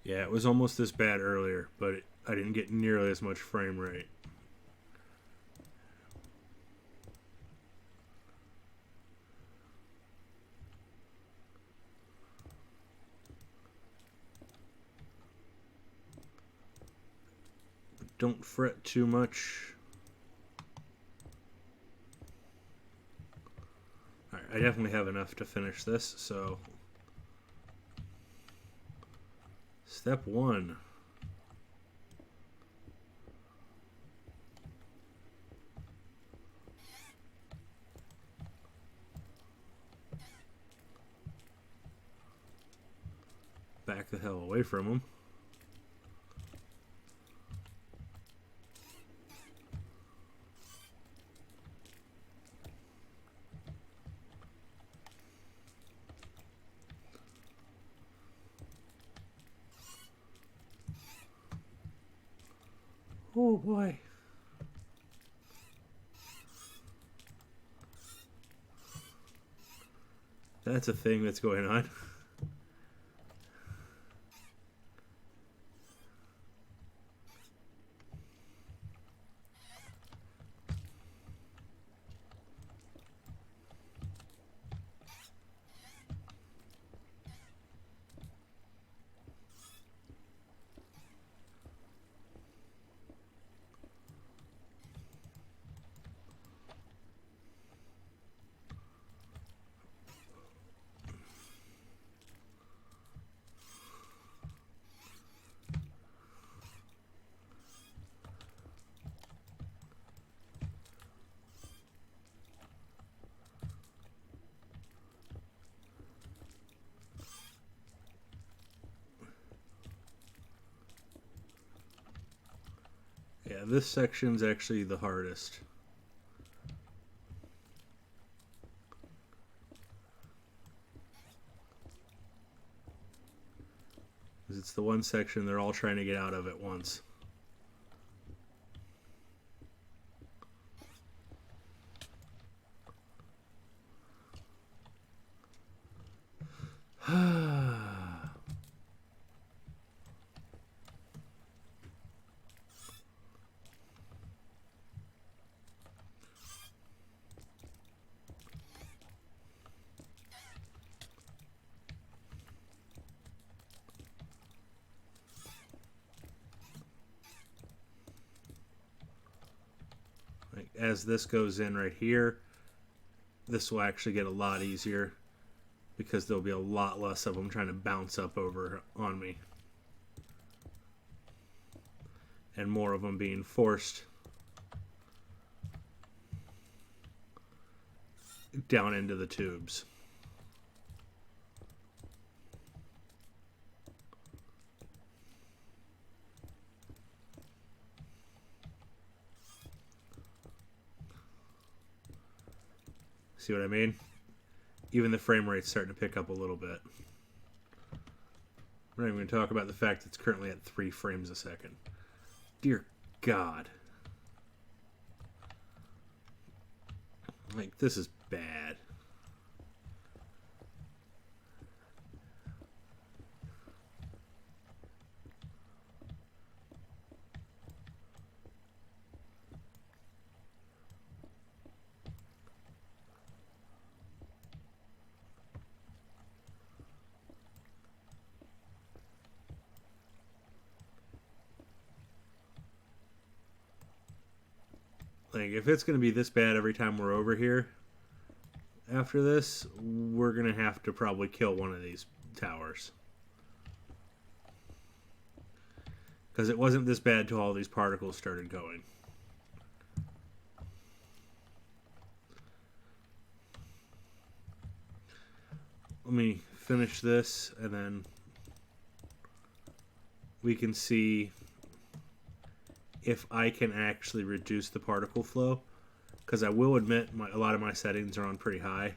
Speaker 1: Yeah, it was almost this bad earlier, but I didn't get nearly as much frame rate. Don't fret too much. Alright, I definitely have enough to finish this, so... Step 1. Back the hell away from them. Oh boy. That's a thing that's going on. Yeah, this section's actually the hardest. It's the one section they're all trying to get out of at once. Like, as this goes in right here, this will actually get a lot easier because there'll be a lot less of them trying to bounce up over on me. And more of them being forced down into the tubes. See what I mean? Even the frame rate's starting to pick up a little bit. We're not even going to talk about the fact that it's currently at 3 frames a second. Dear God. Like, this is bad. Like, if it's going to be this bad every time we're over here, after this, we're going to have to probably kill one of these towers. Because it wasn't this bad till all these particles started going. Let me finish this, and then we can see if I can actually reduce the particle flow, because I will admit a lot of my settings are on pretty high.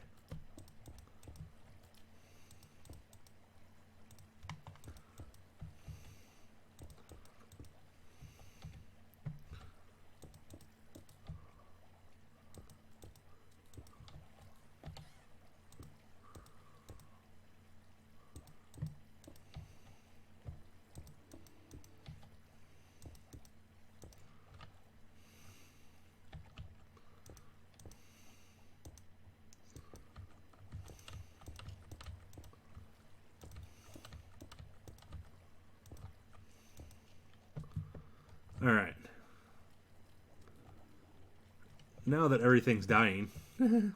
Speaker 1: Alright. Now that everything's dying. Okay.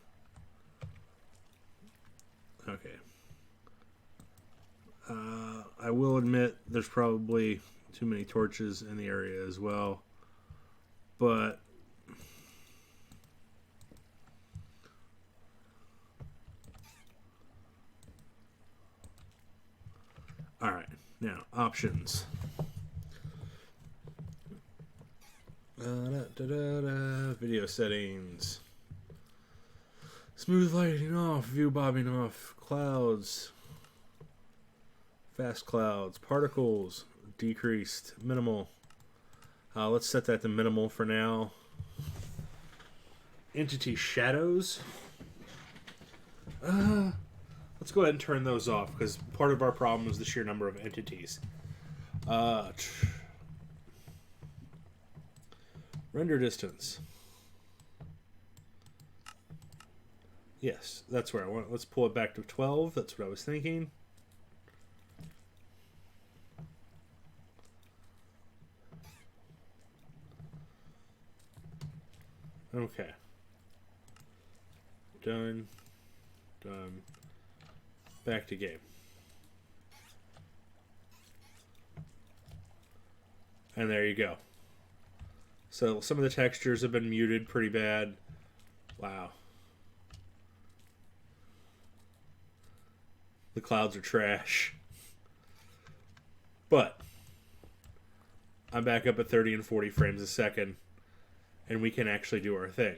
Speaker 1: I will admit there's probably too many torches in the area as well. But alright. Now, options. Video settings. Smooth lighting off, view bobbing off, clouds, fast clouds, particles, decreased, minimal, Let's set that to minimal for now. Entity shadows. Let's go ahead and turn those off because part of our problem is the sheer number of entities. Render distance. Yes, that's where I want it. Let's pull it back to 12. That's what I was thinking. Okay. Done. Done. Back to game. And there you go. So some of the textures have been muted pretty bad. Wow. The clouds are trash. But I'm back up at 30 and 40 frames a second, and we can actually do our thing.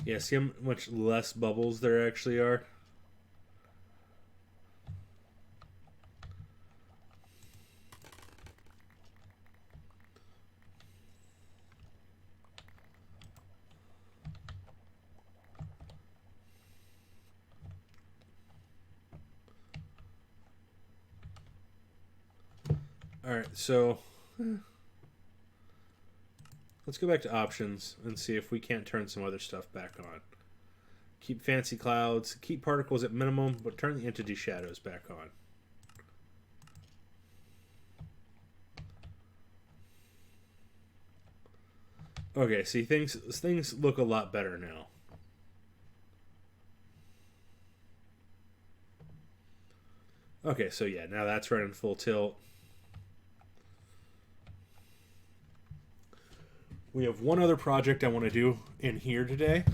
Speaker 1: Yeah, see how much less bubbles there actually are? Alright, so let's go back to options and see if we can't turn some other stuff back on. Keep fancy clouds, keep particles at minimum, but turn the entity shadows back on. Okay, see, things look a lot better now. Okay, so yeah, now that's running full tilt. We have one other project I want to do in here today.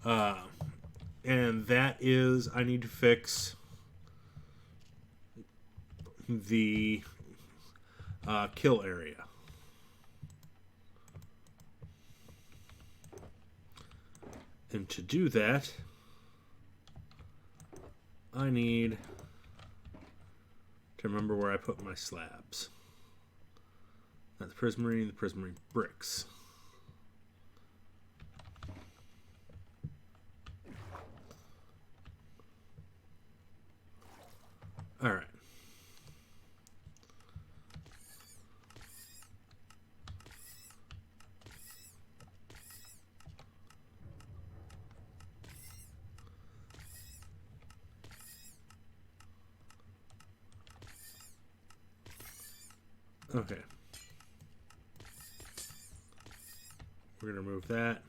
Speaker 1: And that is I need to fix the kill area. And to do that, I need to remember where I put my slabs. Not the prismarine bricks. All right. Okay. We're going to remove that.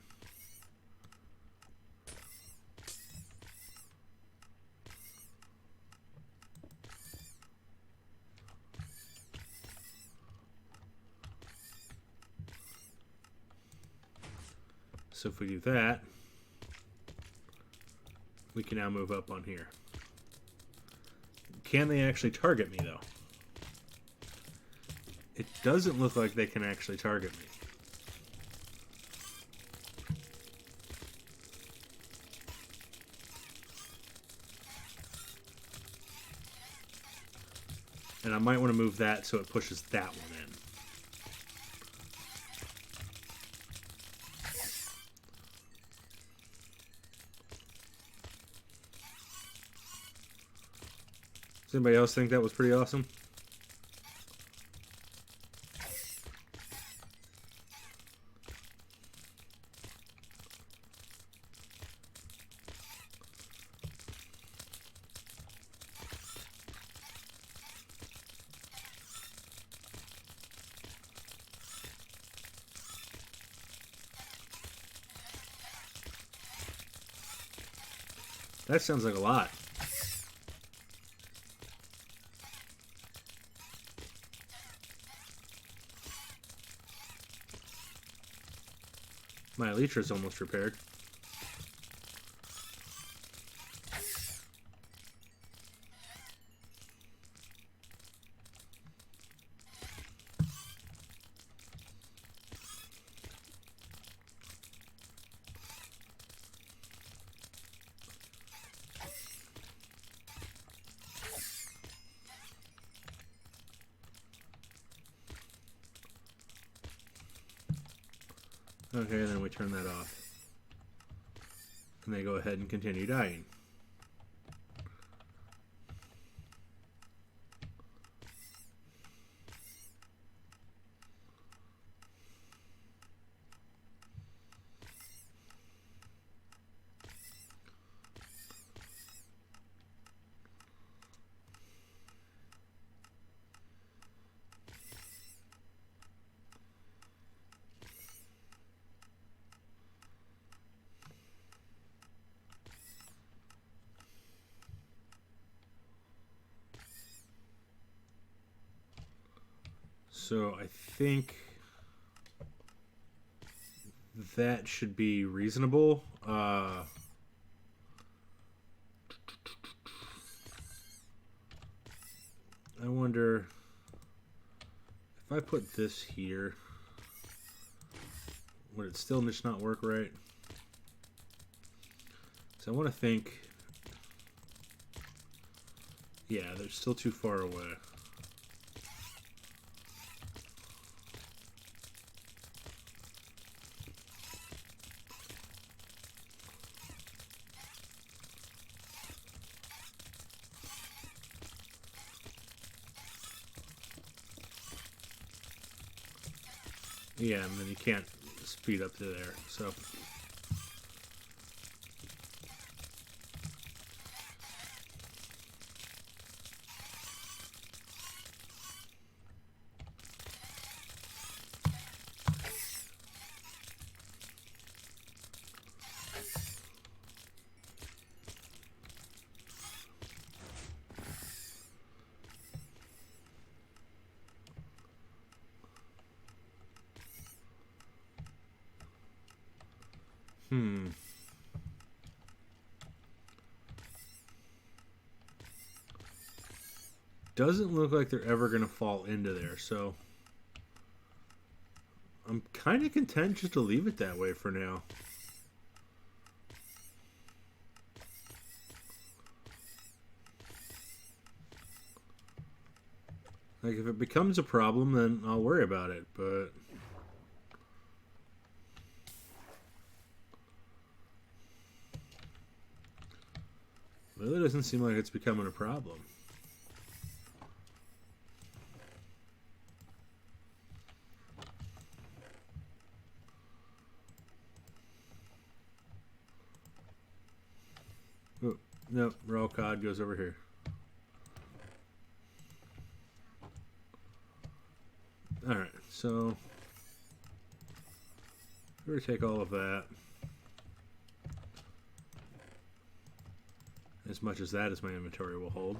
Speaker 1: So if we do that, we can now move up on here. Can they actually target me, though? It doesn't look like they can actually target me. And I might want to move that so it pushes that one in. Does anybody else think that was pretty awesome? That sounds like a lot. My elytra's almost repaired. Okay, then we turn that off. And they go ahead and continue dying. So I think that should be reasonable. I wonder if I put this here, would it still just not work right? So I want to think, yeah, they're still too far away. Yeah, and then you can't speed up to there, so. Doesn't look like they're ever going to fall into there, so I'm kind of content just to leave it that way for now. Like, if it becomes a problem, then I'll worry about it, but it really doesn't seem like it's becoming a problem. Oh, nope, raw cod goes over here. Alright, so we're going to take all of that. As much as that as my inventory will hold.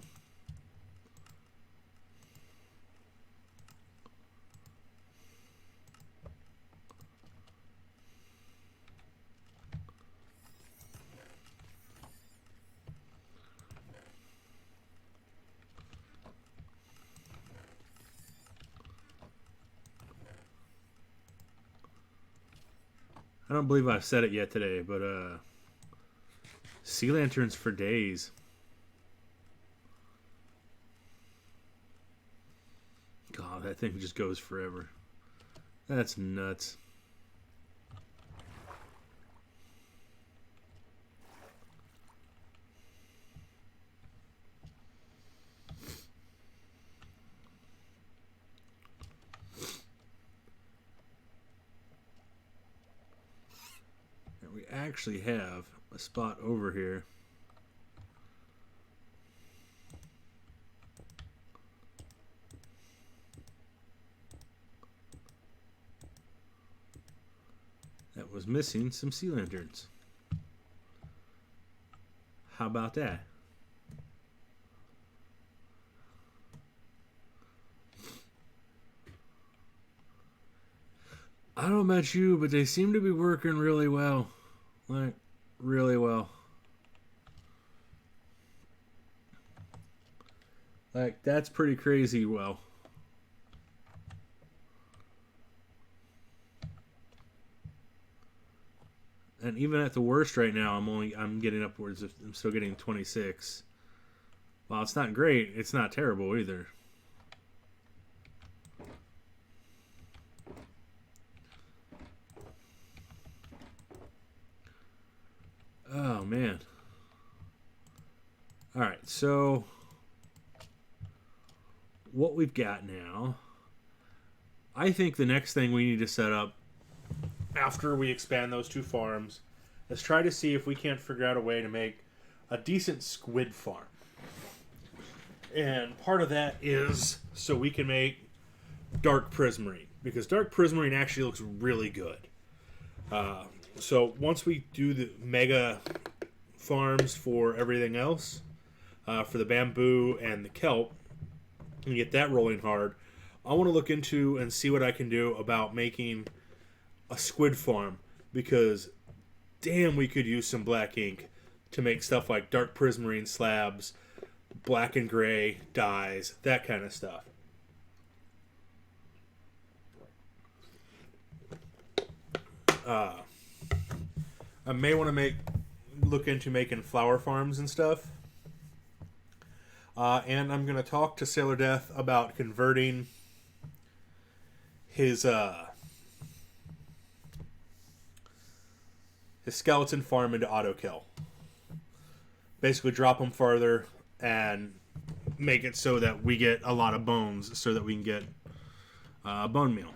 Speaker 1: I don't believe I've said it yet today, but sea lanterns for days. God, that thing just goes forever. That's nuts. And we actually have a spot over here. That was missing some sea lanterns. How about that? I don't know about you, but they seem to be working really well. Like, really well. Like, that's pretty crazy well. And even at the worst right now, I'm getting upwards of, I'm still getting 26. While it's not great, it's not terrible either. Oh man. Alright, so what we've got now, I think the next thing we need to set up after we expand those two farms is try to see if we can't figure out a way to make a decent squid farm. And part of that is so we can make dark prismarine, because dark prismarine actually looks really good. So once we do the mega farms for everything else, for the bamboo and the kelp, and get that rolling hard, I want to look into and see what I can do about making a squid farm, because damn, we could use some black ink to make stuff like dark prismarine slabs, black and gray dyes, that kind of stuff. I may want to look into making flower farms and stuff. And I'm going to talk to Sailor Death about converting his skeleton farm into auto kill. Basically drop them farther and make it so that we get a lot of bones so that we can get bone meal.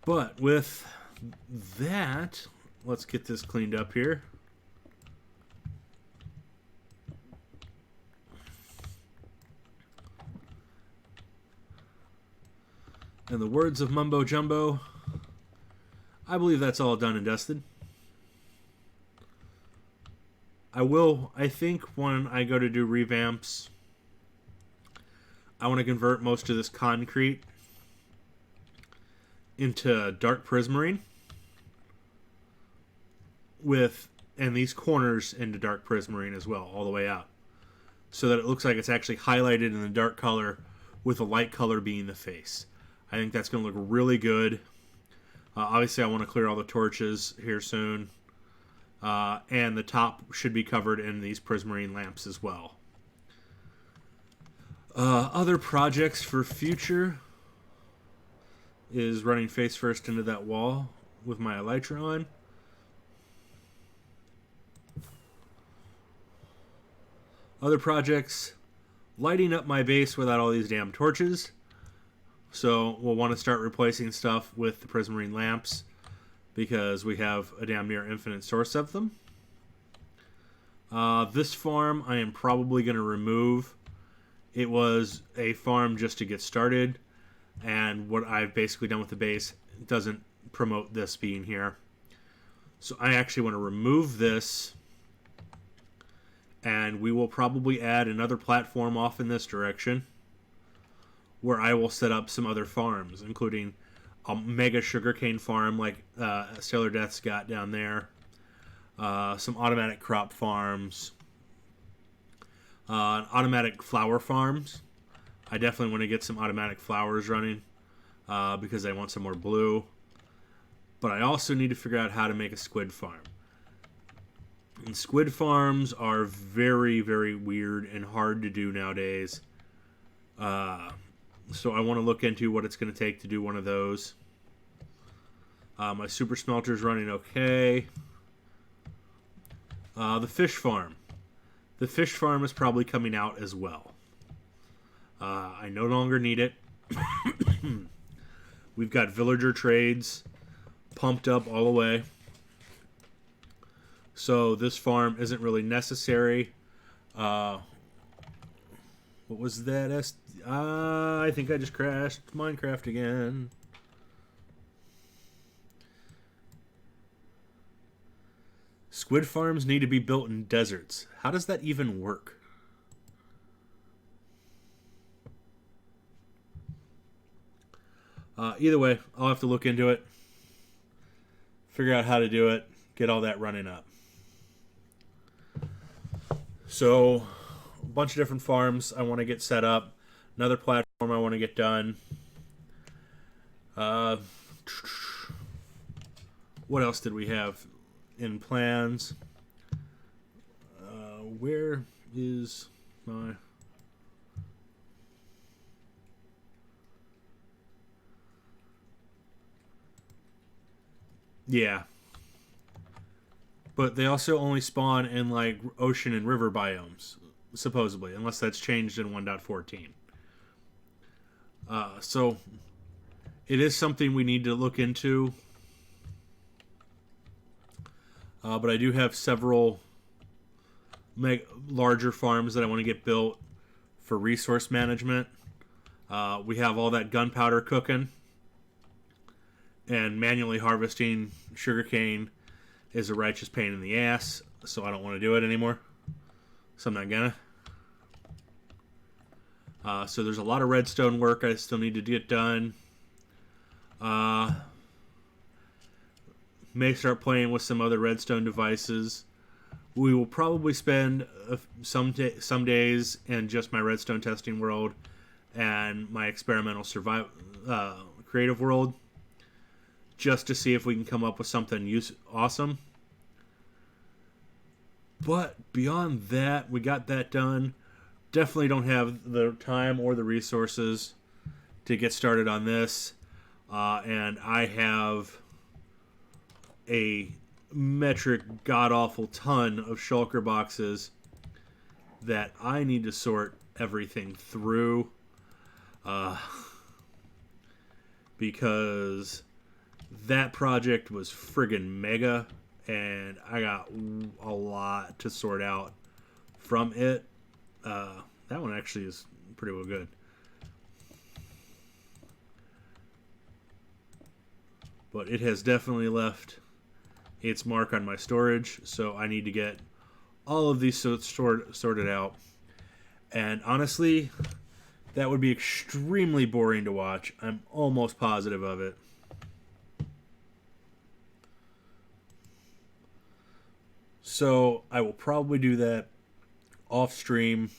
Speaker 1: But with that, let's get this cleaned up here. In the words of Mumbo Jumbo, I believe that's all done and dusted. I think when I go to do revamps, I want to convert most of this concrete into dark prismarine, and these corners into dark prismarine as well, all the way out, so that it looks like it's actually highlighted in the dark color with the light color being the face. I think that's going to look really good. Obviously, I want to clear all the torches here soon. And the top should be covered in these prismarine lamps as well. Other projects for future is running face first into that wall with my elytra on. Other projects, lighting up my base without all these damn torches. So we'll want to start replacing stuff with the prismarine lamps, because we have a damn near infinite source of them. This farm I am probably going to remove. It was a farm just to get started, and what I've basically done with the base doesn't promote this being here. So I actually want to remove this, and we will probably add another platform off in this direction, where I will set up some other farms, including a mega sugarcane farm like Sailor Death's got down there, some automatic crop farms, automatic flower farms. I definitely want to get some automatic flowers running because I want some more blue. But I also need to figure out how to make a squid farm. And squid farms are very, very weird and hard to do nowadays. So I want to look into what it's going to take to do one of those. My super smelter's running okay. The fish farm. The fish farm is probably coming out as well. I no longer need it. We've got villager trades pumped up all the way. So this farm isn't really necessary. What was that? I think I just crashed Minecraft again. Squid farms need to be built in deserts. How does that even work? Either way, I'll have to look into it, figure out how to do it, get all that running up. So, a bunch of different farms I want to get set up. Another platform I want to get done. What else did we have in plans? Where is my... Yeah. But they also only spawn in, like, ocean and river biomes, supposedly, unless that's changed in 1.14. So, it is something we need to look into. But I do have several larger farms that I want to get built for resource management. We have all that gunpowder cooking. And manually harvesting sugarcane is a righteous pain in the ass, so I don't want to do it anymore. So I'm not gonna. So there's a lot of redstone work I still need to get done. May start playing with some other redstone devices. We will probably spend some days in just my redstone testing world and my experimental creative world, just to see if we can come up with something awesome. But beyond that, we got that done. Definitely don't have the time or the resources to get started on this. And I have a metric god-awful ton of shulker boxes that I need to sort everything through. Because that project was friggin' mega, and I got a lot to sort out from it. That one actually is pretty well good. But it has definitely left its mark on my storage, so I need to get all of these sorted out. And honestly, that would be extremely boring to watch. I'm almost positive of it. So I will probably do that off stream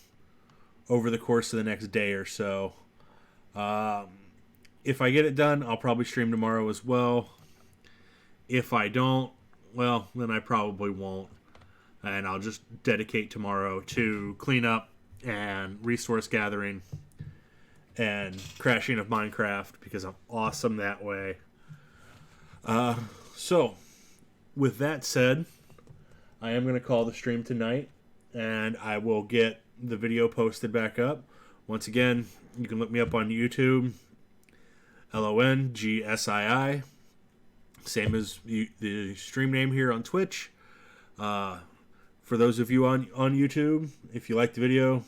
Speaker 1: over the course of the next day or so. If I get it done, I'll probably stream tomorrow as well. If I don't, well, then I probably won't. And I'll just dedicate tomorrow to cleanup and resource gathering and crashing of Minecraft, because I'm awesome that way. So, with that said, I am going to call the stream tonight, and I will get the video posted back up. Once again, you can look me up on YouTube, LONGSII, same as the stream name here on Twitch. For those of you on YouTube, if you like the video,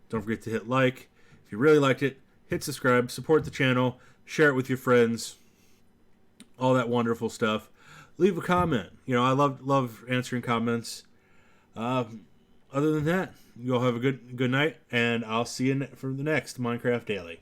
Speaker 1: don't forget to hit like. If you really liked it, hit subscribe, support the channel, share it with your friends, all that wonderful stuff. Leave a comment. You know, I love answering comments. Other than that, you all have a good night, and I'll see you for the next Minecraft Daily.